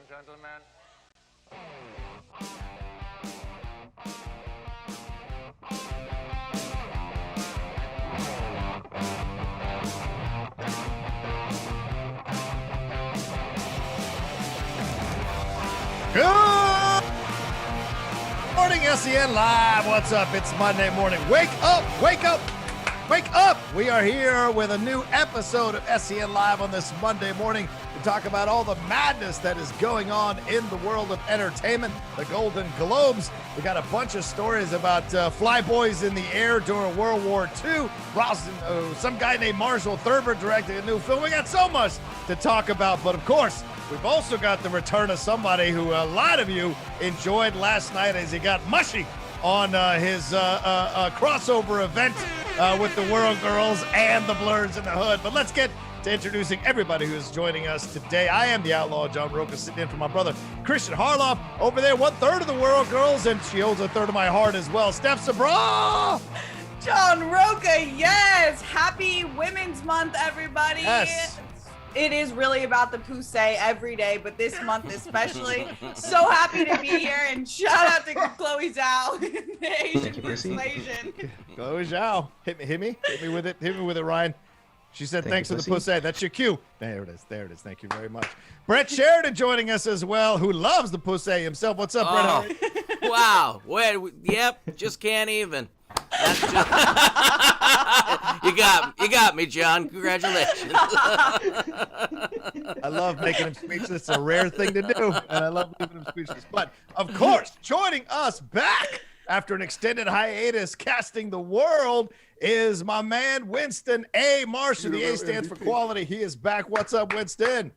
and gentlemen. Good morning, SEN Live. What's up? It's Monday morning. Wake up, wake up, wake up. We are here with a new episode of SEN Live on this Monday morning to talk about all the madness that is going on in the world of entertainment, the Golden Globes. We got a bunch of stories about flyboys in the air during World War II. Some guy named Marshall Thurber directing a new film. We got so much to talk about, but of course, we've also got the return of somebody who a lot of you enjoyed last night as he got mushy on his crossover event with the World Girls and the Blurs in the Hood. But let's get to introducing everybody who is joining us today. I am the Outlaw John Roca, sitting in for my brother Christian Harloff over there, 1/3 of the World Girls, and she holds 1/3 of my heart as well. Steph Sabra! John Roca, yes! Happy Women's Month, everybody! Yes. It is really about the poussey every day, but this month especially. So happy to be here, and shout out to Chloe Zhao in the Asian persuasion. Chloe Zhao, hit me with it, Ryan. She said, thanks for the pussy. That's your cue. There it is. Thank you very much. Brett Sheridan joining us as well, who loves the pussy himself. What's up, Brett? Wow. Yep, just can't even. That's just... you got me, John. Congratulations. I love making him speechless. It's a rare thing to do, and I love leaving him speechless. But, of course, joining us back after an extended hiatus, casting the world, is my man Winston A. Marshall. The A stands for quality. He is back. What's up, Winston?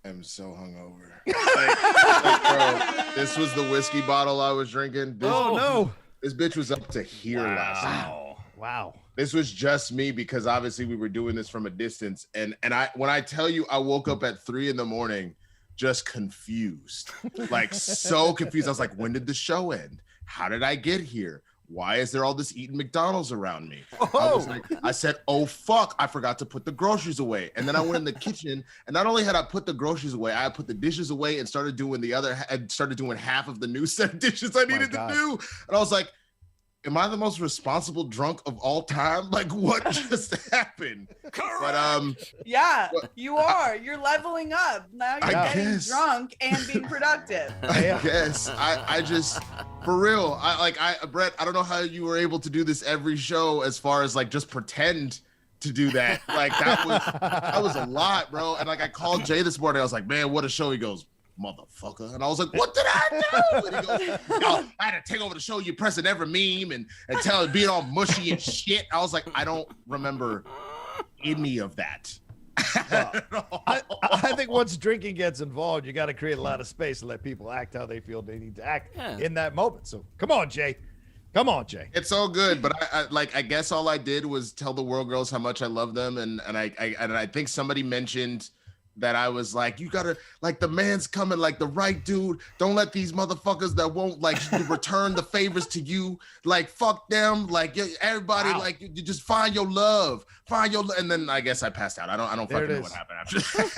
I'm so hungover. Bro, this was the whiskey bottle I was drinking. No. This bitch was up to here last night. Wow. This was just me because obviously we were doing this from a distance. And when I tell you I woke up at 3 a.m, just confused. Like so confused. I was like, when did the show end? How did I get here? Why is there all this eating McDonald's around me? I said, oh, fuck, I forgot to put the groceries away. And then I went in the kitchen, and not only had I put the groceries away, I put the dishes away and started doing half of the new set of dishes I needed to do. And I was like, am I the most responsible drunk of all time? Like, what just happened? But Yeah, you are. You're leveling up. Now you're getting drunk and being productive. I guess. I just, for real, Brett, I don't know how you were able to do this every show as far as like just pretend to do that. Like that was a lot, bro. And like I called Jay this morning. I was like, man, what a show. He goes, motherfucker. And I was like, what did I do? And he goes, yo, I had to take over the show. You pressing every meme and tell it being all mushy and shit. I was like, I don't remember any of that. Well, I think once drinking gets involved, you got to create a lot of space and let people act how they feel they need to act in that moment. So come on, Jay. It's all good, but I guess all I did was tell the World Girls how much I love them, and I think somebody mentioned that I was like, you gotta, like, the man's coming, like the right dude. Don't let these motherfuckers that won't like return the favors to you. Like, fuck them. Like, everybody, like, you just find your love. And then I guess I passed out. I don't fucking know what happened after that.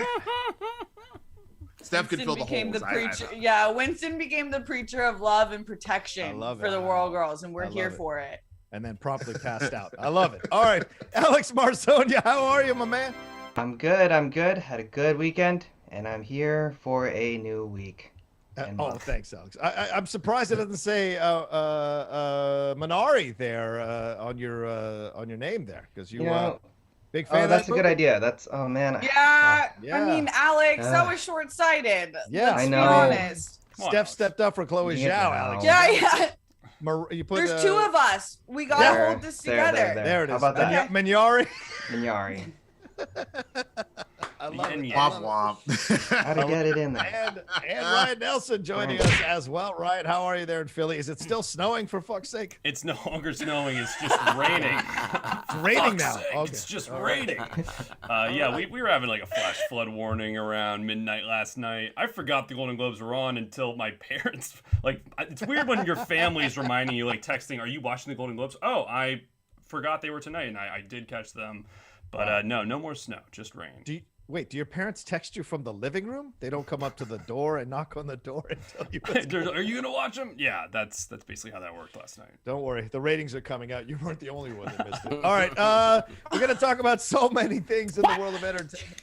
Steph could fill the holes. Yeah, Winston became the preacher of love and protection for the World Girls, and we're here for it. And then promptly passed out. I love it. All right, Alex Marsonia, how are you, my man? I'm good. Had a good weekend, and I'm here for a new week. Thanks, Alex. I'm surprised it doesn't say Minari there on your name there, because you big fan. Oh, that's a good idea. That's man. Yeah. I mean, Alex, that was short-sighted. Yeah, I know. Be honest. Steph stepped up for Chloe Zhao, Alex. Yeah. You put, There's two of us. We gotta hold this together. There it is. How about that? Minari. I love it. Womp womp. How to get it in there. And Ryan Nelson joining us as well. Ryan, how are you there in Philly? Is it still snowing, for fuck's sake? It's no longer snowing. It's just raining. It's raining now. Okay. It's just raining. Yeah, we were having like a flash flood warning around midnight last night. I forgot the Golden Globes were on until my parents, like, it's weird when your family is reminding you, like, texting, are you watching the Golden Globes? Oh, I forgot they were tonight, and I did catch them. But no more snow, just rain. Wait, do your parents text you from the living room? They don't come up to the door and knock on the door and tell you what's going on? Are you gonna watch them? Yeah, that's basically how that worked last night. Don't worry, the ratings are coming out. You weren't the only one that missed it. All right, we're gonna talk about so many things in the world of entertainment.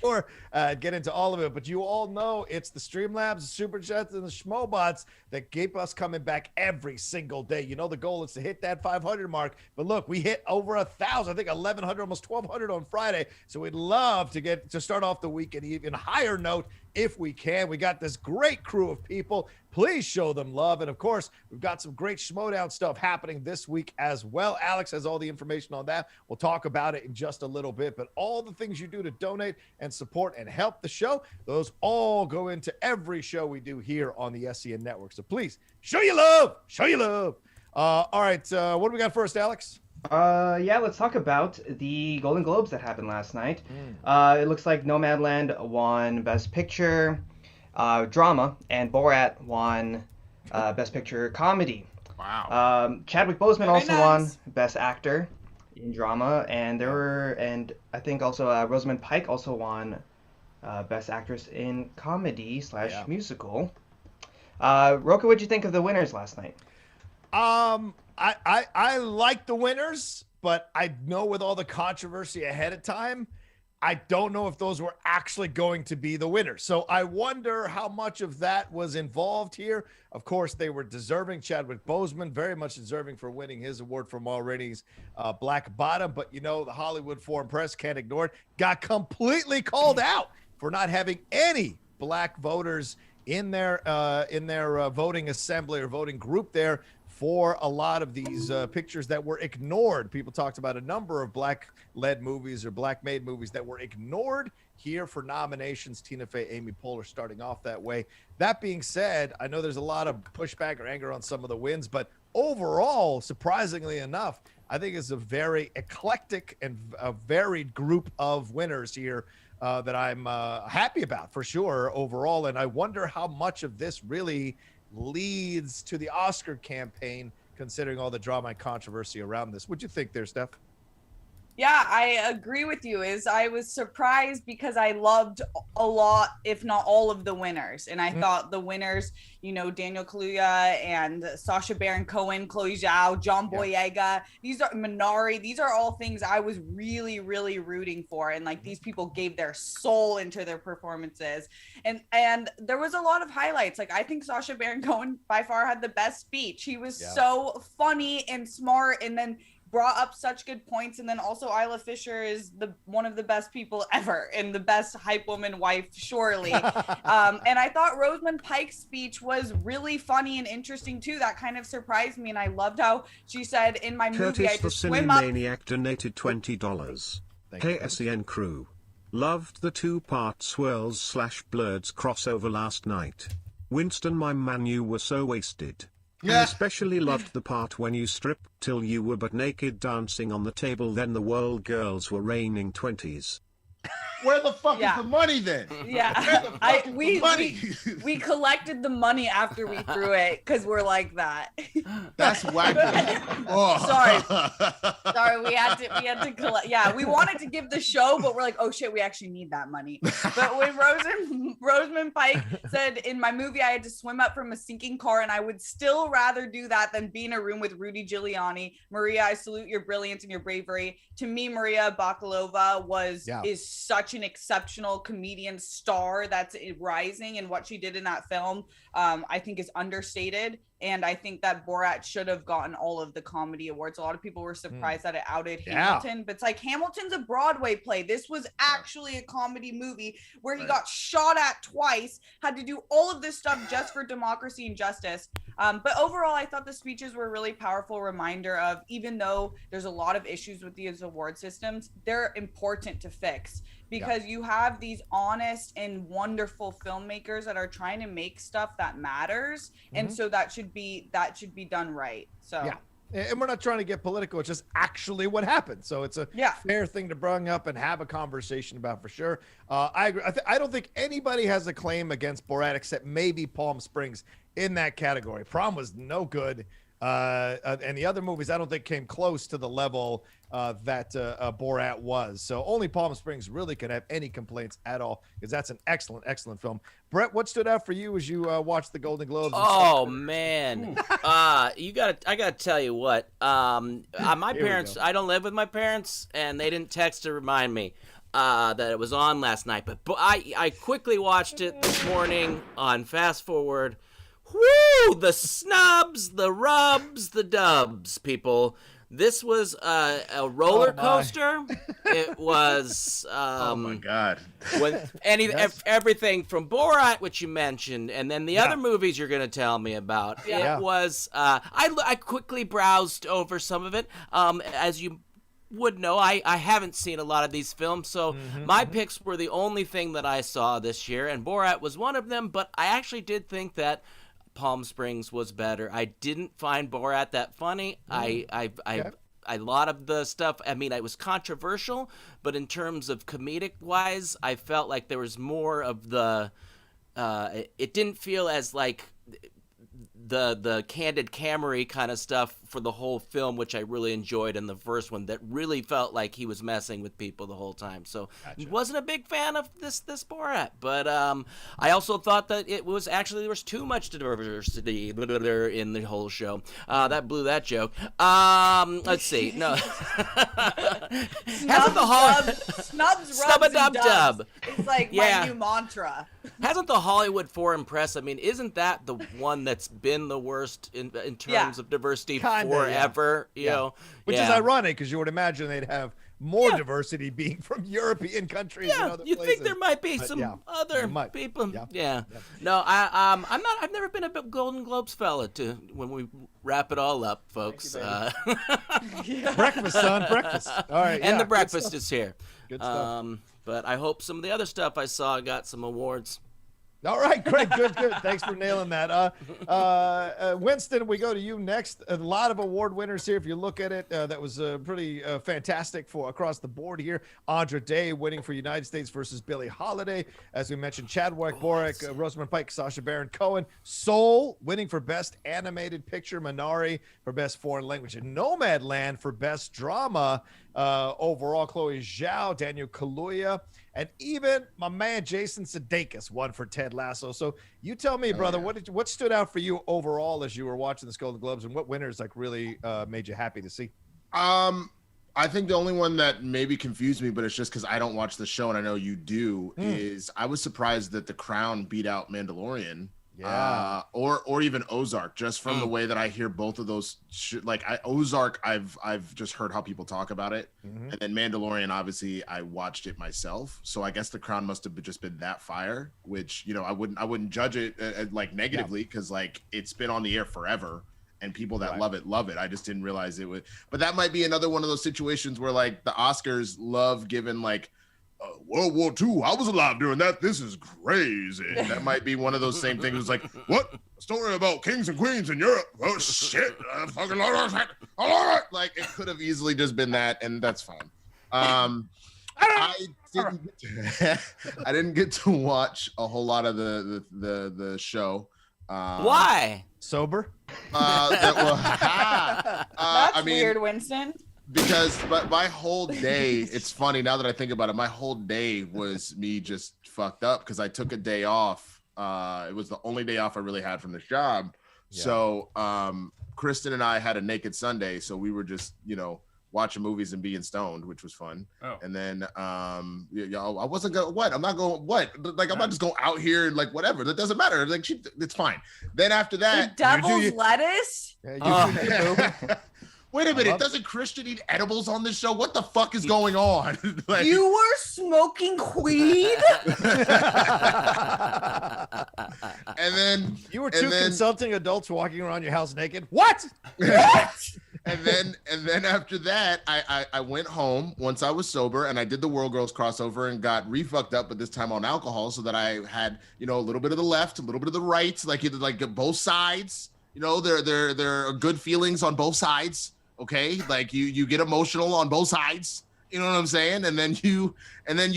Or get into all of it, but you all know it's the Streamlabs, the Superchats, and the Schmoebots that keep us coming back every single day. You know the goal is to hit that 500 mark, but look, we hit over 1,000, I think 1,100, almost 1,200 on Friday. So we'd love to start off the week at an even higher note if we can. We got this great crew of people. Please show them love. And of course, we've got some great Schmoedown stuff happening this week as well. Alex has all the information on that. We'll talk about it in just a little bit, but all the things you do to donate and support and help the show, those all go into every show we do here on the SEN network. So please show your love, show your love. All right. What do we got first, Alex? Yeah, let's talk about the Golden Globes that happened last night. It looks like Nomadland won Best Picture, Drama, and Borat won Best Picture Comedy. Wow. Chadwick Boseman Very also won nice. Best Actor in Drama, and I think also Rosamund Pike also won Best Actress in Comedy / Musical. Roka, what'd you think of the winners last night? I like the winners, but I know with all the controversy ahead of time, I don't know if those were actually going to be the winners. So I wonder how much of that was involved here. Of course, they were deserving. Chadwick Boseman, very much deserving for winning his award for Ma Rainey's Black Bottom. But, you know, the Hollywood Foreign Press can't ignore it. Got completely called out for not having any black voters in their voting assembly or voting group there for a lot of these pictures that were ignored. People talked about a number of black-led movies or black-made movies that were ignored here for nominations. Tina Fey, Amy Poehler starting off that way. That being said, I know there's a lot of pushback or anger on some of the wins, but overall, surprisingly enough, I think it's a very eclectic and a varied group of winners here that I'm happy about for sure overall. And I wonder how much of this really leads to the Oscar campaign, considering all the drama and controversy around this. What'd you think there, Steph? Yeah, I agree with you. I was surprised because I loved a lot, if not all, of the winners. And I thought the winners, you know, Daniel Kaluuya and Sacha Baron Cohen, Chloe Zhao, John Boyega, these are Minari. These are all things I was really, really rooting for. And like these people gave their soul into their performances. And there was a lot of highlights. Like I think Sacha Baron Cohen by far had the best speech. He was so funny and smart, and then brought up such good points. And then also Isla Fisher is one of the best people ever and the best hype woman wife, surely. And I thought Rosamund Pike's speech was really funny and interesting too. That kind of surprised me. And I loved how she said, in my movie, I had to swim up. Maniac donated $20. Hey SEN crew. Loved the two-part swirls / blurs crossover last night. Winston, my man, you were so wasted. I especially loved the part when you stripped till you were butt naked dancing on the table, then the world girls were raining 20s. Where the fuck is the money then? Yeah, Where the fuck is the money? we collected the money after we threw it because we're like that. That's whack. Sorry, we had to collect. Yeah, we wanted to give the show, but we're like, oh shit, we actually need that money. But when Rosamund Pike said, in my movie, I had to swim up from a sinking car, and I would still rather do that than be in a room with Rudy Giuliani. Maria, I salute your brilliance and your bravery. To me, Maria Bakalova is such an exceptional comedian star that's rising, and what she did in that film I think is understated. And I think that Borat should have gotten all of the comedy awards. A lot of people were surprised that it outed Hamilton, but it's like, Hamilton's a Broadway play. This was actually a comedy movie where he got shot at twice, had to do all of this stuff just for democracy and justice. But overall, I thought the speeches were a really powerful reminder of, even though there's a lot of issues with these award systems, they're important to fix, because you have these honest and wonderful filmmakers that are trying to make stuff that matters. And so that should be done right. So and we're not trying to get political. It's just actually what happened. So it's a fair thing to bring up and have a conversation about, for sure. I agree. I don't think anybody has a claim against Borat except maybe Palm Springs in that category. Prom was no good. And the other movies I don't think came close to the level that Borat was. So only Palm Springs really could have any complaints at all, because that's an excellent film. Brett, what stood out for you as you watched the Golden Globes? Oh man, I gotta tell you what. My parents, I don't live with my parents, and they didn't text to remind me that it was on last night. But I quickly watched it this morning on fast forward. Woo! The snubs, the rubs, the dubs, people. This was a roller coaster. It was oh my god. Everything from Borat, which you mentioned, and then the other movies you're going to tell me about. It was I quickly browsed over some of it. As you would know, I haven't seen a lot of these films, so my picks were the only thing that I saw this year, and Borat was one of them, but I actually did think that Palm Springs was better. I didn't find Borat that funny. A lot of the stuff, I mean, it was controversial, but in terms of comedic wise, I felt like there was more of the it didn't feel as like the candid camera kind of stuff for the whole film, which I really enjoyed in the first one, that really felt like he was messing with people the whole time. So wasn't a big fan of this Borat, but I also thought that it was actually, there was too much diversity in the whole show. That blew that joke. Let's see. No. Hasn't the Snubs, rubs, and dubs. It's like my new mantra. Hasn't the Hollywood Foreign Press, I mean, isn't that the one that's been the worst in terms of diversity forever? You know? Which is ironic, because you would imagine they'd have more diversity being from European countries and other places. Think there might be some other people. No, I've never been a big Golden Globes fella when we wrap it all up, folks. Breakfast, son, breakfast. All right. And the breakfast is here. Good stuff. But I hope some of the other stuff I saw got some awards. All right, great, good. Thanks for nailing that. Winston, we go to you next. A lot of award winners here. If you look at it, that was pretty fantastic for across the board here. Andra Day winning for United States versus Billie Holiday. As we mentioned, Chadwick Boseman, Rosamund Pike, Sacha Baron Cohen. Soul winning for Best Animated Picture. Minari for Best Foreign Language. And Nomadland for Best Drama. Overall, Chloe Zhao, Daniel Kaluuya, and even my man Jason Sudeikis won for Ted Lasso. So you tell me, brother, what stood out for you overall as you were watching this Golden Globes, and what winners like really made you happy to see? I think the only one that maybe confused me, but it's just because I don't watch the show and I know you do, is I was surprised that The Crown beat out Mandalorian. Or even Ozark, just from the way that I hear both of those. Ozark, I've just heard how people talk about it, and then Mandalorian, obviously, I watched it myself. So I guess The Crown must have just been that fire, which I wouldn't judge it negatively, because it's been on the air forever, and people that love it. I just didn't realize it would. But that might be another one of those situations where the Oscars love giving World War II, I was alive during that. This is crazy. That might be one of those same things. What? A story about kings and queens in Europe? Oh, shit. I fucking love that. All right. It could have easily just been that, and that's fine. I didn't get to watch a whole lot of the show. Why? Sober? That's weird, Winston. Because my whole day, it's funny now that I think about it, my whole day was me just fucked up because I took a day off. It was the only day off I really had from this job. Yeah. So Kristen and I had a naked Sunday, so we were just, watching movies and being stoned, which was fun. Oh. And then I wasn't going, I'm not going, I'm not just going out here and whatever. That doesn't matter. It's fine. Then after that, the devil's lettuce? Wait a minute, doesn't Christian eat edibles on this show? What the fuck is going on? You were smoking weed? And then you were two consulting adults walking around your house naked. What? And then after that, I went home once I was sober, and I did the World Girls crossover and got re-fucked up, but this time on alcohol, so that I had a little bit of the left, a little bit of the right, both sides. There are good feelings on both sides. Okay, you get emotional on both sides. You know what I'm saying? And then you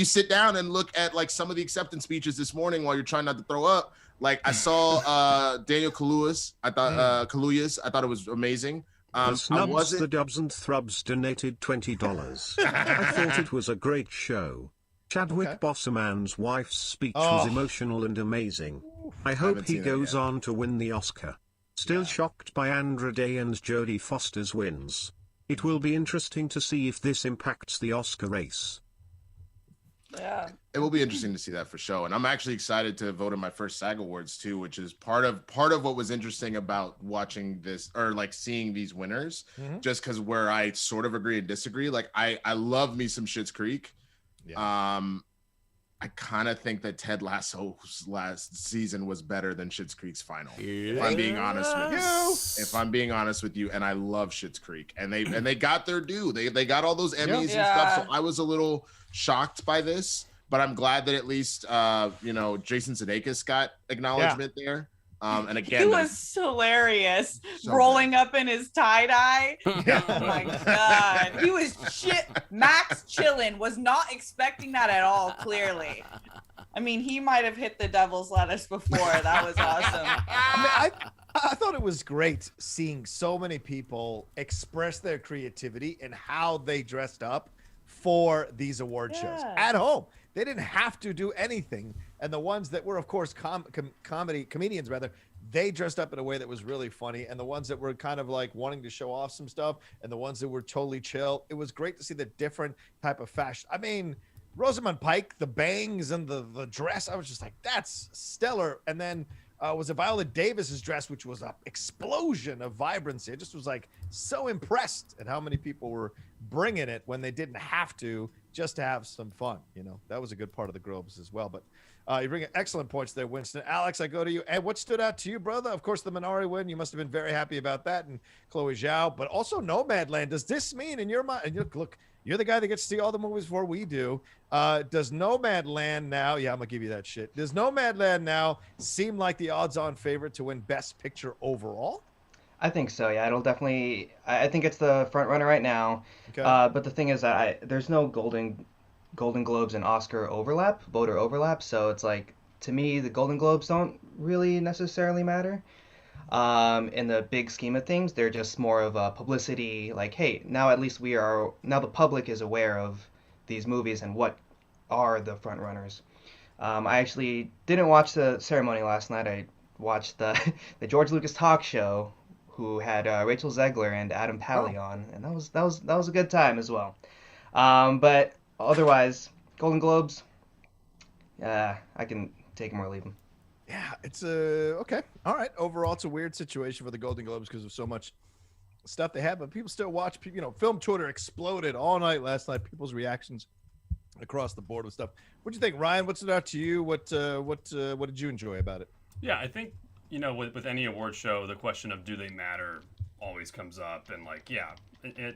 sit down and look at some of the acceptance speeches this morning while you're trying not to throw up. Like I saw Daniel Kaluuya. I thought it was amazing. The snubs, the dubs and thrubs donated $20. I thought it was a great show. Chadwick Boseman's wife's speech was emotional and amazing. I hope he goes on to win the Oscar. Still shocked by Andra Day and Jodie Foster's wins. It will be interesting to see if this impacts the Oscar race. Yeah. It will be interesting to see that for sure. And I'm actually excited to vote in my first SAG Awards too, which is part of what was interesting about watching this or like seeing these winners, just because where I sort of agree and disagree. Like I love me some Schitt's Creek. Yeah. I kind of think that Ted Lasso's last season was better than Schitt's Creek's final. If I'm being honest with you, and I love Schitt's Creek, and they got their due. They got all those Emmys and stuff. So I was a little shocked by this, but I'm glad that at least Jason Sudeikis got acknowledgement there. And again, he was hilarious, rolling up in his tie-dye. Oh my god, he was Max chillin', was not expecting that at all. Clearly, I mean, he might have hit the devil's lettuce before. That was awesome. I thought it was great seeing so many people express their creativity and how they dressed up for these award shows at home. They didn't have to do anything. And the ones that were, of course, comedians, they dressed up in a way that was really funny. And the ones that were kind of like wanting to show off some stuff and the ones that were totally chill, it was great to see the different type of fashion. I mean, Rosamund Pike, the bangs and the dress, I was just like, that's stellar. And then was it Viola Davis's dress, which was an explosion of vibrancy. I just was like so impressed at how many people were bringing it when they didn't have to, just to have some fun. That was a good part of the Globes as well. But you bring excellent points there, Winston. Alex, I go to you. And what stood out to you, brother? Of course, the Minari win. You must have been very happy about that. And Chloe Zhao, but also Nomadland. Does this mean in your mind, and look, you're the guy that gets to see all the movies before we do. Does Nomadland now, I'm going to give you that shit. Does Nomadland now seem like the odds-on favorite to win Best Picture overall? I think so, yeah. It'll definitely, I think it's the front runner right now. Okay. But the thing is that there's no Golden Globes and Oscar overlap, voter overlap. So it's like, to me, the Golden Globes don't really necessarily matter. In the big scheme of things, they're just more of a publicity, like, hey, now at least now the public is aware of these movies and what are the front runners. I actually didn't watch the ceremony last night. I watched the George Lucas talk show, who had Rachel Zegler and Adam Pally on, and that was a good time as well. But otherwise, Golden Globes, I can take them or leave them. Yeah, it's okay. All right. Overall, it's a weird situation for the Golden Globes because of so much stuff they have, but people still watch. Film Twitter exploded all night last night. People's reactions across the board with stuff. What do you think, Ryan? What stood out to you? What did you enjoy about it? Yeah, I think with any award show, the question of do they matter always comes up, and like, yeah,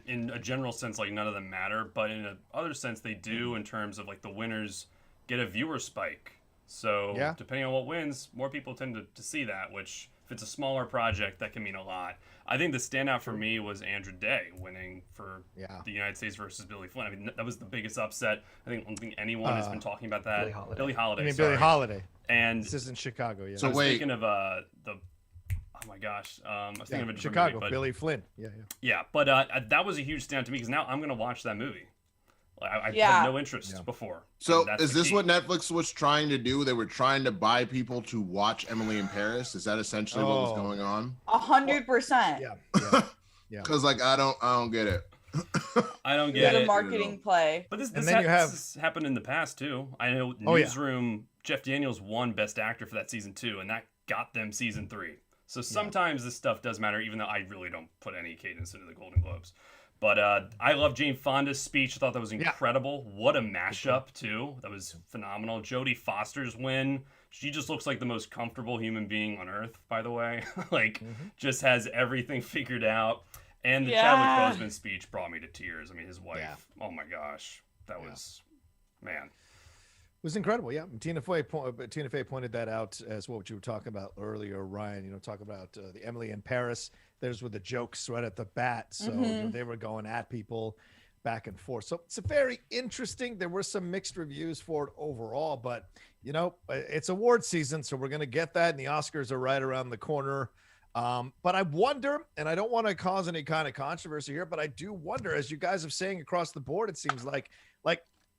in a general sense, like none of them matter, but in another sense, they do in terms of like the winners get a viewer spike. So depending on what wins, more people tend to see that, which if it's a smaller project, that can mean a lot. I think the standout for me was Andra Day winning for the United States versus Billy Flynn. I mean, that was the biggest upset. I don't think anyone has been talking about that. Billie Holiday. Billie Holiday. And this is in Chicago, yeah. So I was thinking of oh my gosh, I was thinking of a different Chicago, movie, but, Billy Flynn. Yeah, but that was a huge standout to me because now I'm going to watch that movie. I had no interest before. So is this what Netflix was trying to do? They were trying to buy people to watch Emily in Paris. Is that essentially what was going on? 100%. Yeah. Because I don't get it. I don't get it. A marketing play. But this has happened in the past too. I know Newsroom, Jeff Daniels won Best Actor for that season 2, and that got them season 3. So sometimes this stuff does matter, even though I really don't put any cadence into the Golden Globes. But I love Jane Fonda's speech. I thought that was incredible. What a mashup, too. That was phenomenal. Jodie Foster's win. She just looks like the most comfortable human being on earth, by the way. Just has everything figured out. And the Chadwick Boseman speech brought me to tears. I mean, his wife. Oh, my gosh. That was, man. It was incredible, yeah. Tina Fey pointed that out as what you were talking about earlier, Ryan. Talking about the Emily in Paris. Those were the jokes right at the bat. So they were going at people. back and forth. So it's a very interesting. There were some mixed reviews for it overall, but you know, it's award season, so we're going to get that, and the Oscars are right around the corner. But I wonder, and I don't want to cause any kind of controversy here, but I do wonder, as you guys are saying across the board, it seems like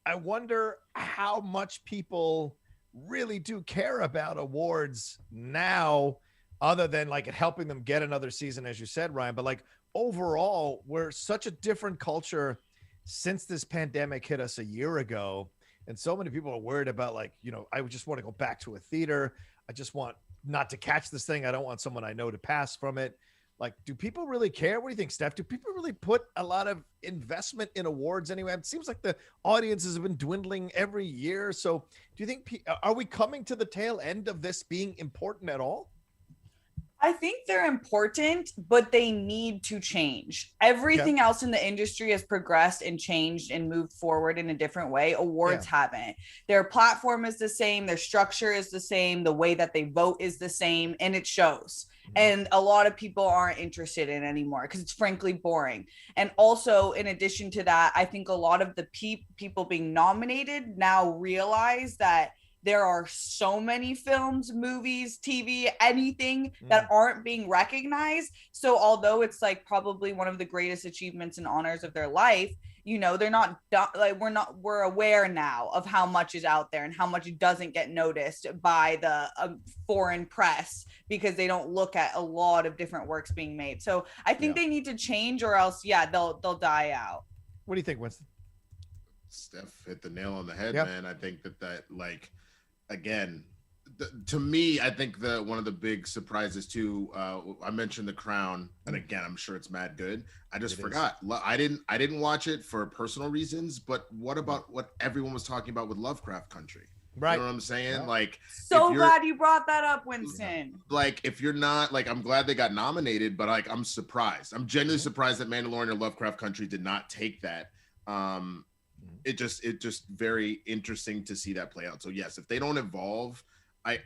I wonder how much people really do care about awards now, other than like it helping them get another season, as you said, Ryan. But like overall, we're such a different culture since this pandemic hit us a year ago. And so many people are worried about, like, you know, I would just want to go back to a theater. I just want not to catch this thing. I don't want someone I know to pass from it. Like, do people really care? What do you think, Steph? Do people really put a lot of investment in awards anyway? It seems like the audiences have been dwindling every year. So do you think, are we coming to the tail end of this being important at all? I think they're important, but they need to change. Everything else in the industry has progressed and changed and moved forward in a different way. Awards haven't. Their platform is the same. Their structure is the same. The way that they vote is the same, and it shows. And a lot of people aren't interested in it anymore because it's frankly boring. And also, in addition to that, I think a lot of the people being nominated now realize that there are so many films, movies, TV, anything that aren't being recognized. So although it's like probably one of the greatest achievements and honors of their life, you know, they're not like, we're aware now of how much is out there and how much doesn't get noticed by the foreign press because they don't look at a lot of different works being made. So I think they need to change, or else, they'll die out. What do you think, Winston? Steph hit the nail on the head, man. I think that like, again, to me, I think one of the big surprises too. I mentioned The Crown, and again, I'm sure it's mad good. I just forgot. I didn't watch it for personal reasons. But what about what everyone was talking about with Lovecraft Country? Right. You know what I'm saying? Yeah. Like, so glad you brought that up, Winston. Like, if you're not like, I'm glad they got nominated, but like, I'm surprised. I'm genuinely surprised that Mandalorian or Lovecraft Country did not take that. It just very interesting to see that play out. So yes, if they don't evolve, I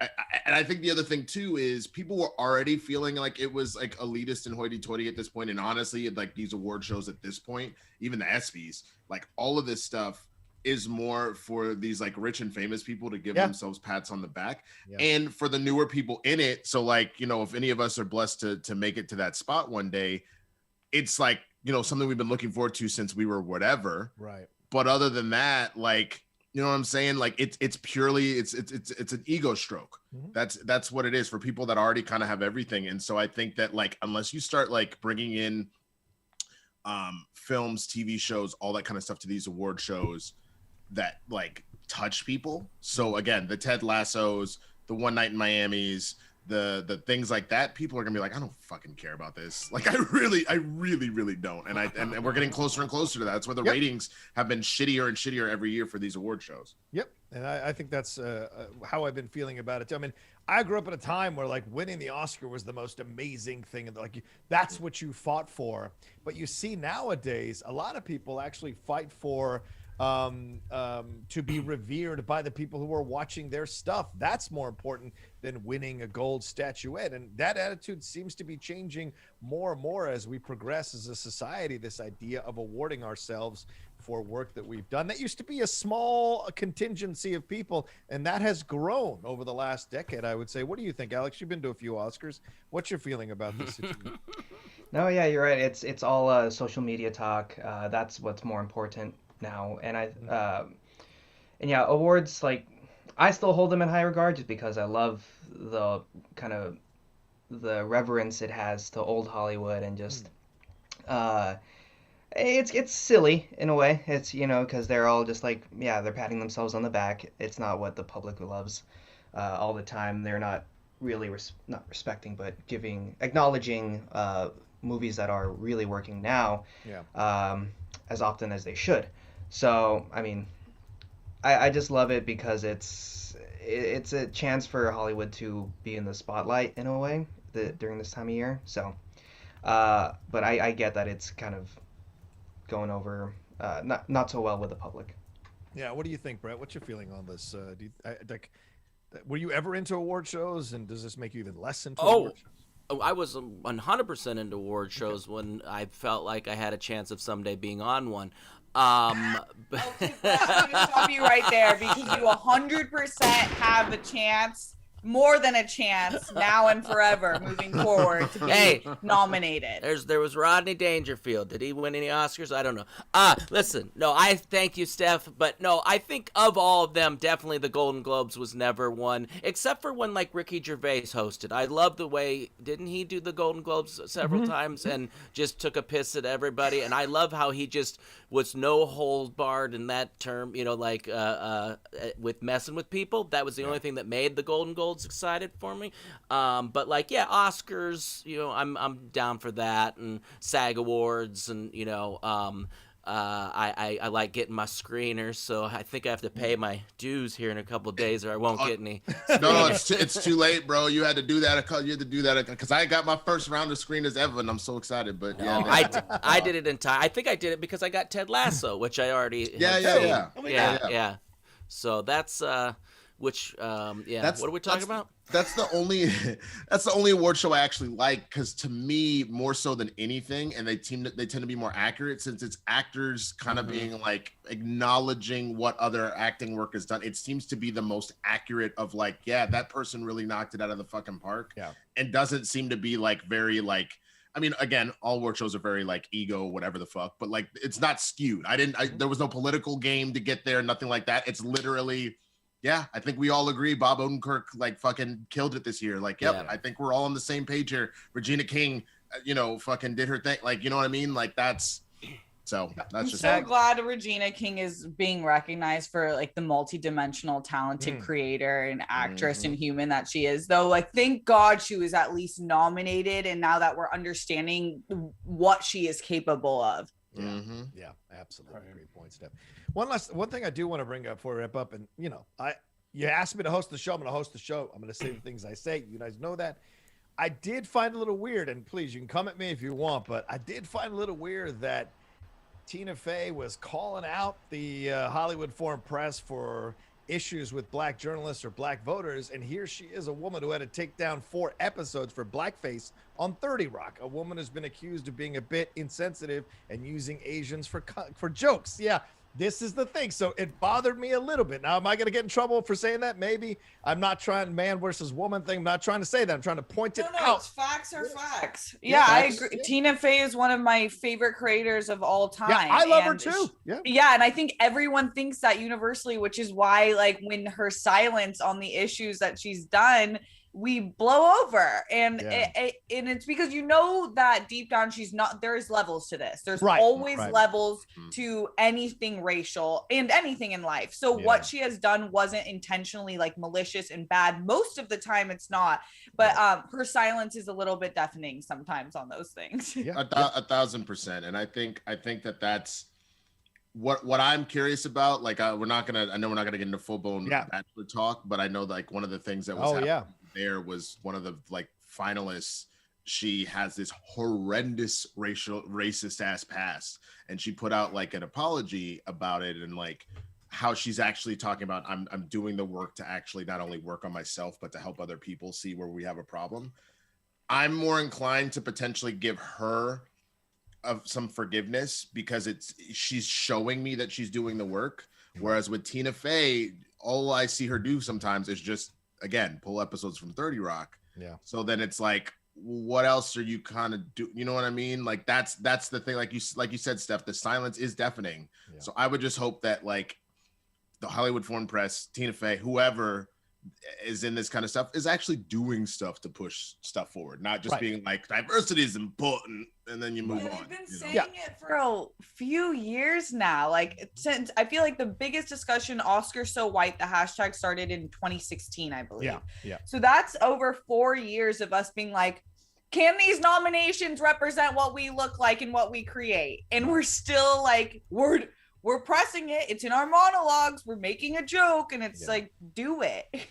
think the other thing too is people were already feeling like it was like elitist and hoity-toity at this point. And honestly, like these award shows at this point, even the ESPYs, like all of this stuff is more for these like rich and famous people to give themselves pats on the back, and for the newer people in it. So like, you know, if any of us are blessed to make it to that spot one day, it's like, you know, something we've been looking forward to since we were whatever. Right. But other than that, like, you know what I'm saying? Like it's purely, it's an ego stroke. That's what it is for people that already kind of have everything. And so I think that like, unless you start like bringing in films, TV shows, all that kind of stuff to these award shows that like touch people. So again, the Ted Lassos, the One Night in Miami's, the things like that, people are gonna be like, I don't fucking care about this. Like, I really don't. And we're getting closer and closer to that. That's where the ratings have been shittier and shittier every year for these award shows. Yep. And I think that's how I've been feeling about it too. I mean, I grew up at a time where like winning the Oscar was the most amazing thing, and like that's what you fought for. But you see nowadays, a lot of people actually fight for to be revered by the people who are watching their stuff. That's more important than winning a gold statuette. And that attitude seems to be changing more and more as we progress as a society. This idea of awarding ourselves for work that we've done. That used to be a small contingency of people, and that has grown over the last decade, I would say. What do you think, Alex? You've been to a few Oscars. What's your feeling about this situation? No, yeah, you're right. It's all social media talk. That's what's more important now. And awards, like, I still hold them in high regard just because I love the kind of the reverence it has to old Hollywood, and just it's silly in a way. It's, you know, because they're all just like, they're patting themselves on the back. It's not what the public loves all the time. They're not really not respecting, but acknowledging movies that are really working now as often as they should. So, I mean, I just love it because it's a chance for Hollywood to be in the spotlight in a way during this time of year. So, but I get that it's kind of going over not so well with the public. Yeah, what do you think, Brett? What's your feeling on this? Were you ever into award shows, and does this make you even less into award shows? I was 100% into award shows when I felt like I had a chance of someday being on one. Okay, I'm gonna stop you right there because you 100% have a chance, more than a chance, now and forever, moving forward to be nominated. There was Rodney Dangerfield. Did he win any Oscars? I don't know. Listen, no, I thank you, Steph, but no, I think of all of them, definitely the Golden Globes was never one, except for when like Ricky Gervais hosted. I love the way, didn't he do the Golden Globes several times and just took a piss at everybody? And I love how he just was no hold barred in that term, you know, like with messing with people. That was the only thing that made the Golden Globes excited for me. But like, yeah, Oscars, you know, I'm down for that, and SAG Awards, and you know, I like getting my screeners, so I think I have to pay my dues here in a couple of days, or I won't get any. No, it's too late, bro. You had to do that. You had to do that because I got my first round of screeners ever, and I'm so excited. But yeah, I did it in time. I think I did it because I got Ted Lasso, which I already yeah. So that's what are we talking about? That's the only award show I actually like, because to me, more so than anything, and they tend to be more accurate since it's actors kind of being like acknowledging what other acting work has done. It seems to be the most accurate of like, yeah, that person really knocked it out of the fucking park. Yeah, and doesn't seem to be like very like. I mean, again, all award shows are very like ego, whatever the fuck, but like it's not skewed. There was no political game to get there, nothing like that. It's literally. Yeah, I think we all agree Bob Odenkirk like fucking killed it this year. Like, yep, I think we're all on the same page here. Regina King, you know, fucking did her thing. Like, you know what I mean? Like that's I'm so glad Regina King is being recognized for like the multi-dimensional talented creator and actress and human that she is, though. Like, thank God she was at least nominated, and now that we're understanding what she is capable of. Yeah, absolutely. Great point, Steph. One thing I do want to bring up before we wrap up, and you know, you asked me to host the show, I'm going to host the show. I'm going to say the things I say. You guys know that. I did find it a little weird, and please, you can come at me if you want, but I did find a little weird that Tina Fey was calling out the Hollywood Foreign Press for issues with black journalists or black voters, and here she is, a woman who had to take down 4 episodes for blackface on 30 Rock. A woman who's been accused of being a bit insensitive and using Asians for jokes. Yeah, this is the thing. So it bothered me a little bit. Now, am I going to get in trouble for saying that? Maybe. I'm not trying man versus woman thing. I'm not trying to say that. I'm trying to point it out. Facts are facts. Yeah, I agree. Tina Fey is one of my favorite creators of all time. Yeah, I love her too. Yeah, and I think everyone thinks that universally, which is why, like, when her silence on the issues that she's done, we blow over, and it's because you know that deep down she's not. There's levels to this. There's always levels to anything racial and anything in life. So what she has done wasn't intentionally like malicious and bad. Most of the time it's not, but her silence is a little bit deafening sometimes on those things. 1,000%, and I think that's what I'm curious about. Like, I know we're not gonna get into full blown Bachelor talk, but I know like one of the things that was happening there was one of the like finalists. She has this horrendous racist ass past, and she put out like an apology about it, and like how she's actually talking about I'm doing the work to actually not only work on myself but to help other people see where we have a problem. I'm more inclined to potentially give her some forgiveness because she's showing me that she's doing the work, whereas with Tina Fey, all I see her do sometimes is just again pull episodes from 30 Rock. So then it's like, what else are you kind of do? You know what I mean? Like that's the thing. Like you said, Steph, the silence is deafening. So I would just hope that like the Hollywood Foreign Press, Tina Fey, whoever is in this kind of stuff is actually doing stuff to push stuff forward, not just being like diversity is important and then you move on. I've been saying it for a few years now. Like, since I feel like the biggest discussion, Oscar so white, the hashtag started in 2016, I believe. So that's over 4 years of us being like, can these nominations represent what we look like and what we create? And we're still like, we're pressing it. It's in our monologues. We're making a joke, and it's like, do it.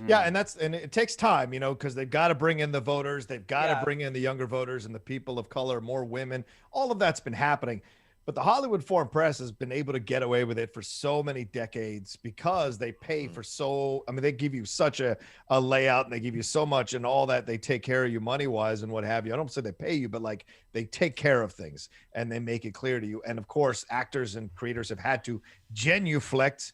Yeah, and it takes time, you know, because they've got to bring in the voters. They've got to bring in the younger voters and the people of color, more women. All of that's been happening. But the Hollywood Foreign Press has been able to get away with it for so many decades because they pay for they give you such a layout and they give you so much and all that. They take care of you money-wise and what have you. I don't say they pay you, but like they take care of things and they make it clear to you. And of course, actors and creators have had to genuflect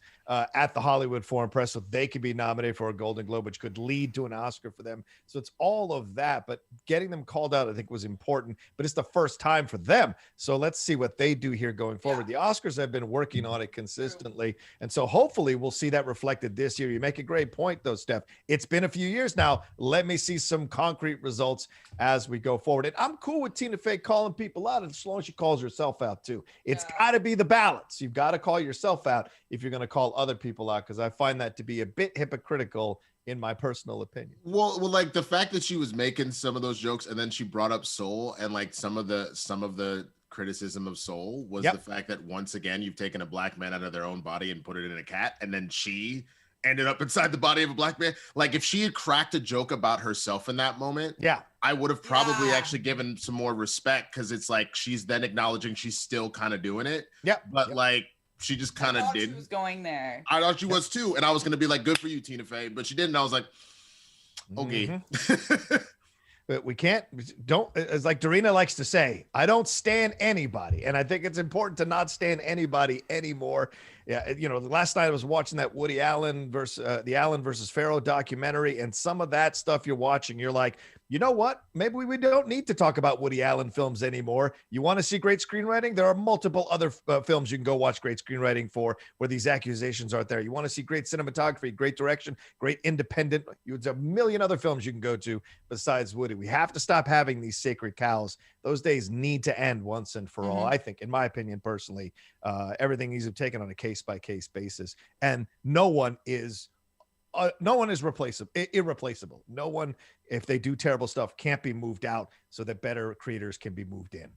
at the Hollywood Foreign Press so they could be nominated for a Golden Globe, which could lead to an Oscar for them. So it's all of that, but getting them called out, I think, was important, but it's the first time for them. So let's see what they do here going forward. The Oscars have been working on it consistently, and so hopefully we'll see that reflected this year. You make a great point, though, Steph. It's been a few years now. Let me see some concrete results as we go forward. And I'm cool with Tina Fey calling people out as long as she calls herself out, too. It's got to be the balance. You've got to call yourself out if you're going to call other people out, because I find that to be a bit hypocritical in my personal opinion. Well, like the fact that she was making some of those jokes and then she brought up Soul, and like some of the criticism of Soul was the fact that once again you've taken a black man out of their own body and put it in a cat, and then she ended up inside the body of a black man. Like if she had cracked a joke about herself in that moment, I would have probably actually given some more respect, because it's like she's then acknowledging she's still kind of doing it. But like she just kind of did. She was going there. I thought she was too, and I was gonna be like, "Good for you, Tina Fey," but she didn't. I was like, "Okay." But we can't. It's like Dorina likes to say, "I don't stand anybody," and I think it's important to not stand anybody anymore. Yeah, last night I was watching that Woody Allen versus the Allen versus Pharaoh documentary, and some of that stuff you're watching, you're like, you know what? Maybe we don't need to talk about Woody Allen films anymore. You want to see great screenwriting? There are multiple other films you can go watch great screenwriting for where these accusations aren't there. You want to see great cinematography, great direction, great independent. There's a million other films you can go to besides Woody. We have to stop having these sacred cows. Those days need to end once and for all. I think, in my opinion, personally, everything needs to be taken on a case-by-case basis, and no one is irreplaceable. No one, if they do terrible stuff, can't be moved out so that better creators can be moved in.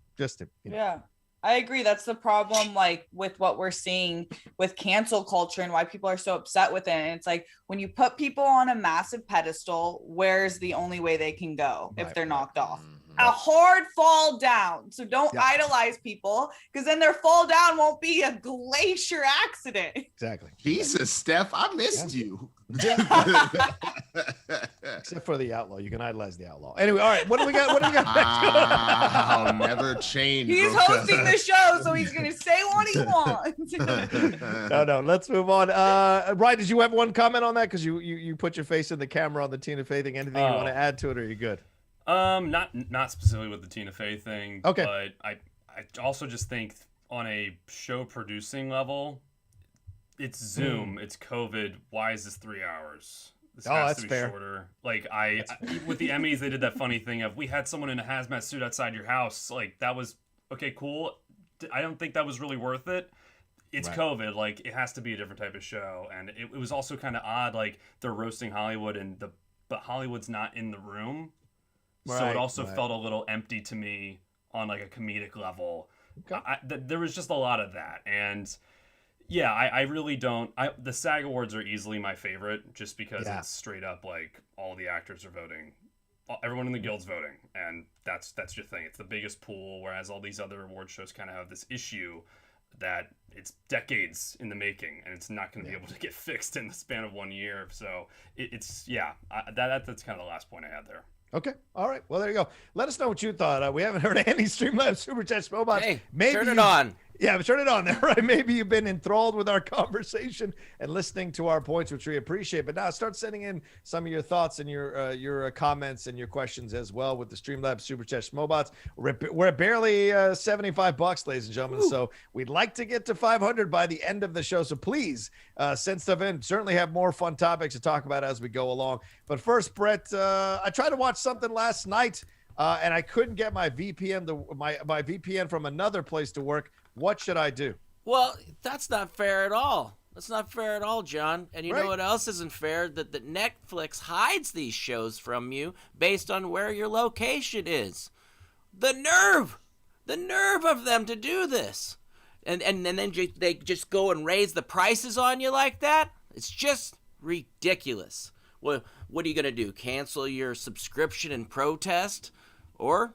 Yeah, I agree. That's the problem, like with what we're seeing with cancel culture and why people are so upset with it. And it's like when you put people on a massive pedestal, where's the only way they can go if they're knocked off? A hard fall down. So don't idolize people, because then their fall down won't be a glacier accident. Exactly. Jesus, Steph, I missed you. Except for the outlaw. You can idolize the outlaw. Anyway, all right. What do we got? I'll never change. He's hosting the show, so he's going to say what he wants. No. Let's move on. Ryan, did you have one comment on that? Because you put your face in the camera on the Tina Fey thing. Anything you want to add to it, or are you good? Not specifically with the Tina Fey thing. Okay. But I also just think on a show producing level, it's Zoom, it's COVID. Why is this 3 hours? This has to be fair. Shorter. Like with the Emmys, they did that funny thing of we had someone in a hazmat suit outside your house. Like that was okay, cool. I don't think that was really worth it. It's COVID. Like it has to be a different type of show, and it was also kind of odd. Like they're roasting Hollywood, but Hollywood's not in the room. So it also felt a little empty to me on like a comedic level. Okay. There was just a lot of that. And yeah, I really don't. The SAG Awards are easily my favorite just because it's straight up like all the actors are voting. Everyone in the guild's voting. And that's your thing. It's the biggest pool, whereas all these other award shows kind of have this issue that it's decades in the making and it's not going to be able to get fixed in the span of 1 year. So that's kind of the last point I had there. Okay. All right. Well, there you go. Let us know what you thought. We haven't heard any Streamlabs Superchats Schmoedown. Hey, turn it on. Yeah, turn it on there, right? Maybe you've been enthralled with our conversation and listening to our points, which we appreciate. But now start sending in some of your thoughts and your comments and your questions as well with the Streamlabs Super Chat Schmoebots. We're at barely $75, ladies and gentlemen. Ooh. So we'd like to get to 500 by the end of the show. So please send stuff in. Certainly have more fun topics to talk about as we go along. But first, Brett, I tried to watch something last night and I couldn't get my VPN my VPN from another place to work. What should I do? Well, that's not fair at all. That's not fair at all, John. And you know what else isn't fair? That Netflix hides these shows from you based on where your location is. The nerve of them to do this. And then they just go and raise the prices on you like that? It's just ridiculous. Well, what are you going to do? Cancel your subscription in protest? Or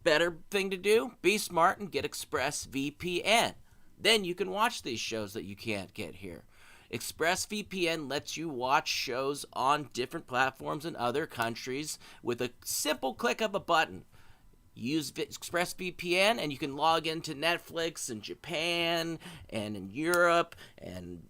better thing to do? Be smart and get ExpressVPN. Then you can watch these shows that you can't get here. ExpressVPN lets you watch shows on different platforms in other countries with a simple click of a button. Use ExpressVPN and you can log into Netflix in Japan and in Europe and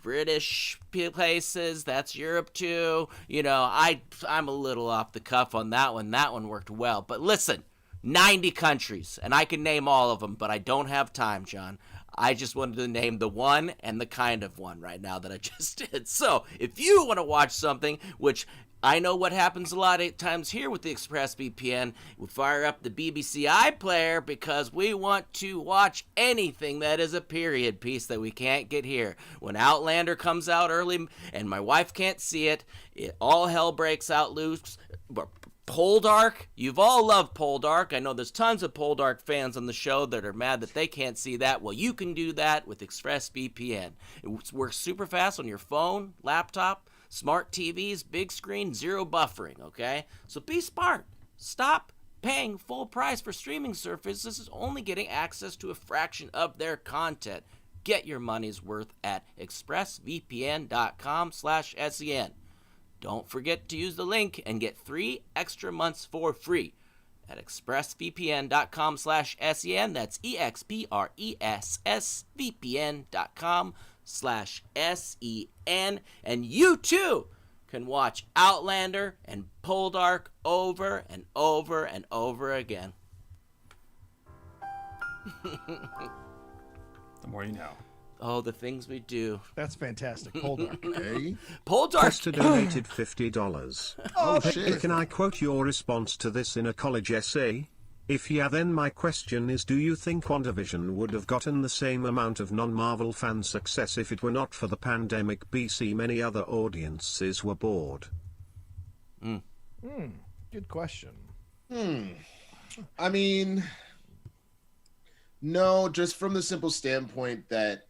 British places. That's Europe too. You know, I'm a little off the cuff on that one. That one worked well. But listen, 90 countries, and I can name all of them, but I don't have time, John. I just wanted to name the one and the kind of one right now that I just did. So if you want to watch something, which I know what happens a lot of times here with the ExpressVPN, we fire up the BBC iPlayer because we want to watch anything that is a period piece that we can't get here. When Outlander comes out early and my wife can't see it, all hell breaks out loose. Poldark, you've all loved Poldark. I know there's tons of Poldark fans on the show that are mad that they can't see that. Well, you can do that with ExpressVPN. It works super fast on your phone, laptop, smart TVs, big screen, zero buffering, okay? So be smart. Stop paying full price for streaming services, only getting access to a fraction of their content. Get your money's worth at expressvpn.com/SEN. Don't forget to use the link and get 3 extra months for free at expressvpn.com/SEN. That's expressvpn.com/SEN. And you too can watch Outlander and Poldark over and over and over again. The more you know. Oh, the things we do. That's fantastic. Poldark. Okay. Poldark Costa donated $50. Oh, Hey, shit. can I quote your response to this in a college essay? If yeah, then my question is, do you think WandaVision would have gotten the same amount of non-Marvel fan success if it were not for the pandemic? BC many other audiences were bored. Good question. I mean, no, just from the simple standpoint that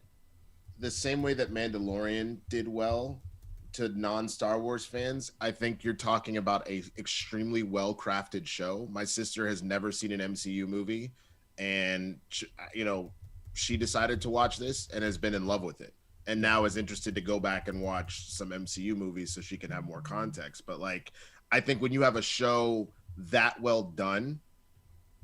the same way that Mandalorian did well to non-Star Wars fans, I think you're talking about a extremely well-crafted show. My sister has never seen an MCU movie, and she decided to watch this and has been in love with it, and now is interested to go back and watch some MCU movies so she can have more context. But like, I think when you have a show that well done,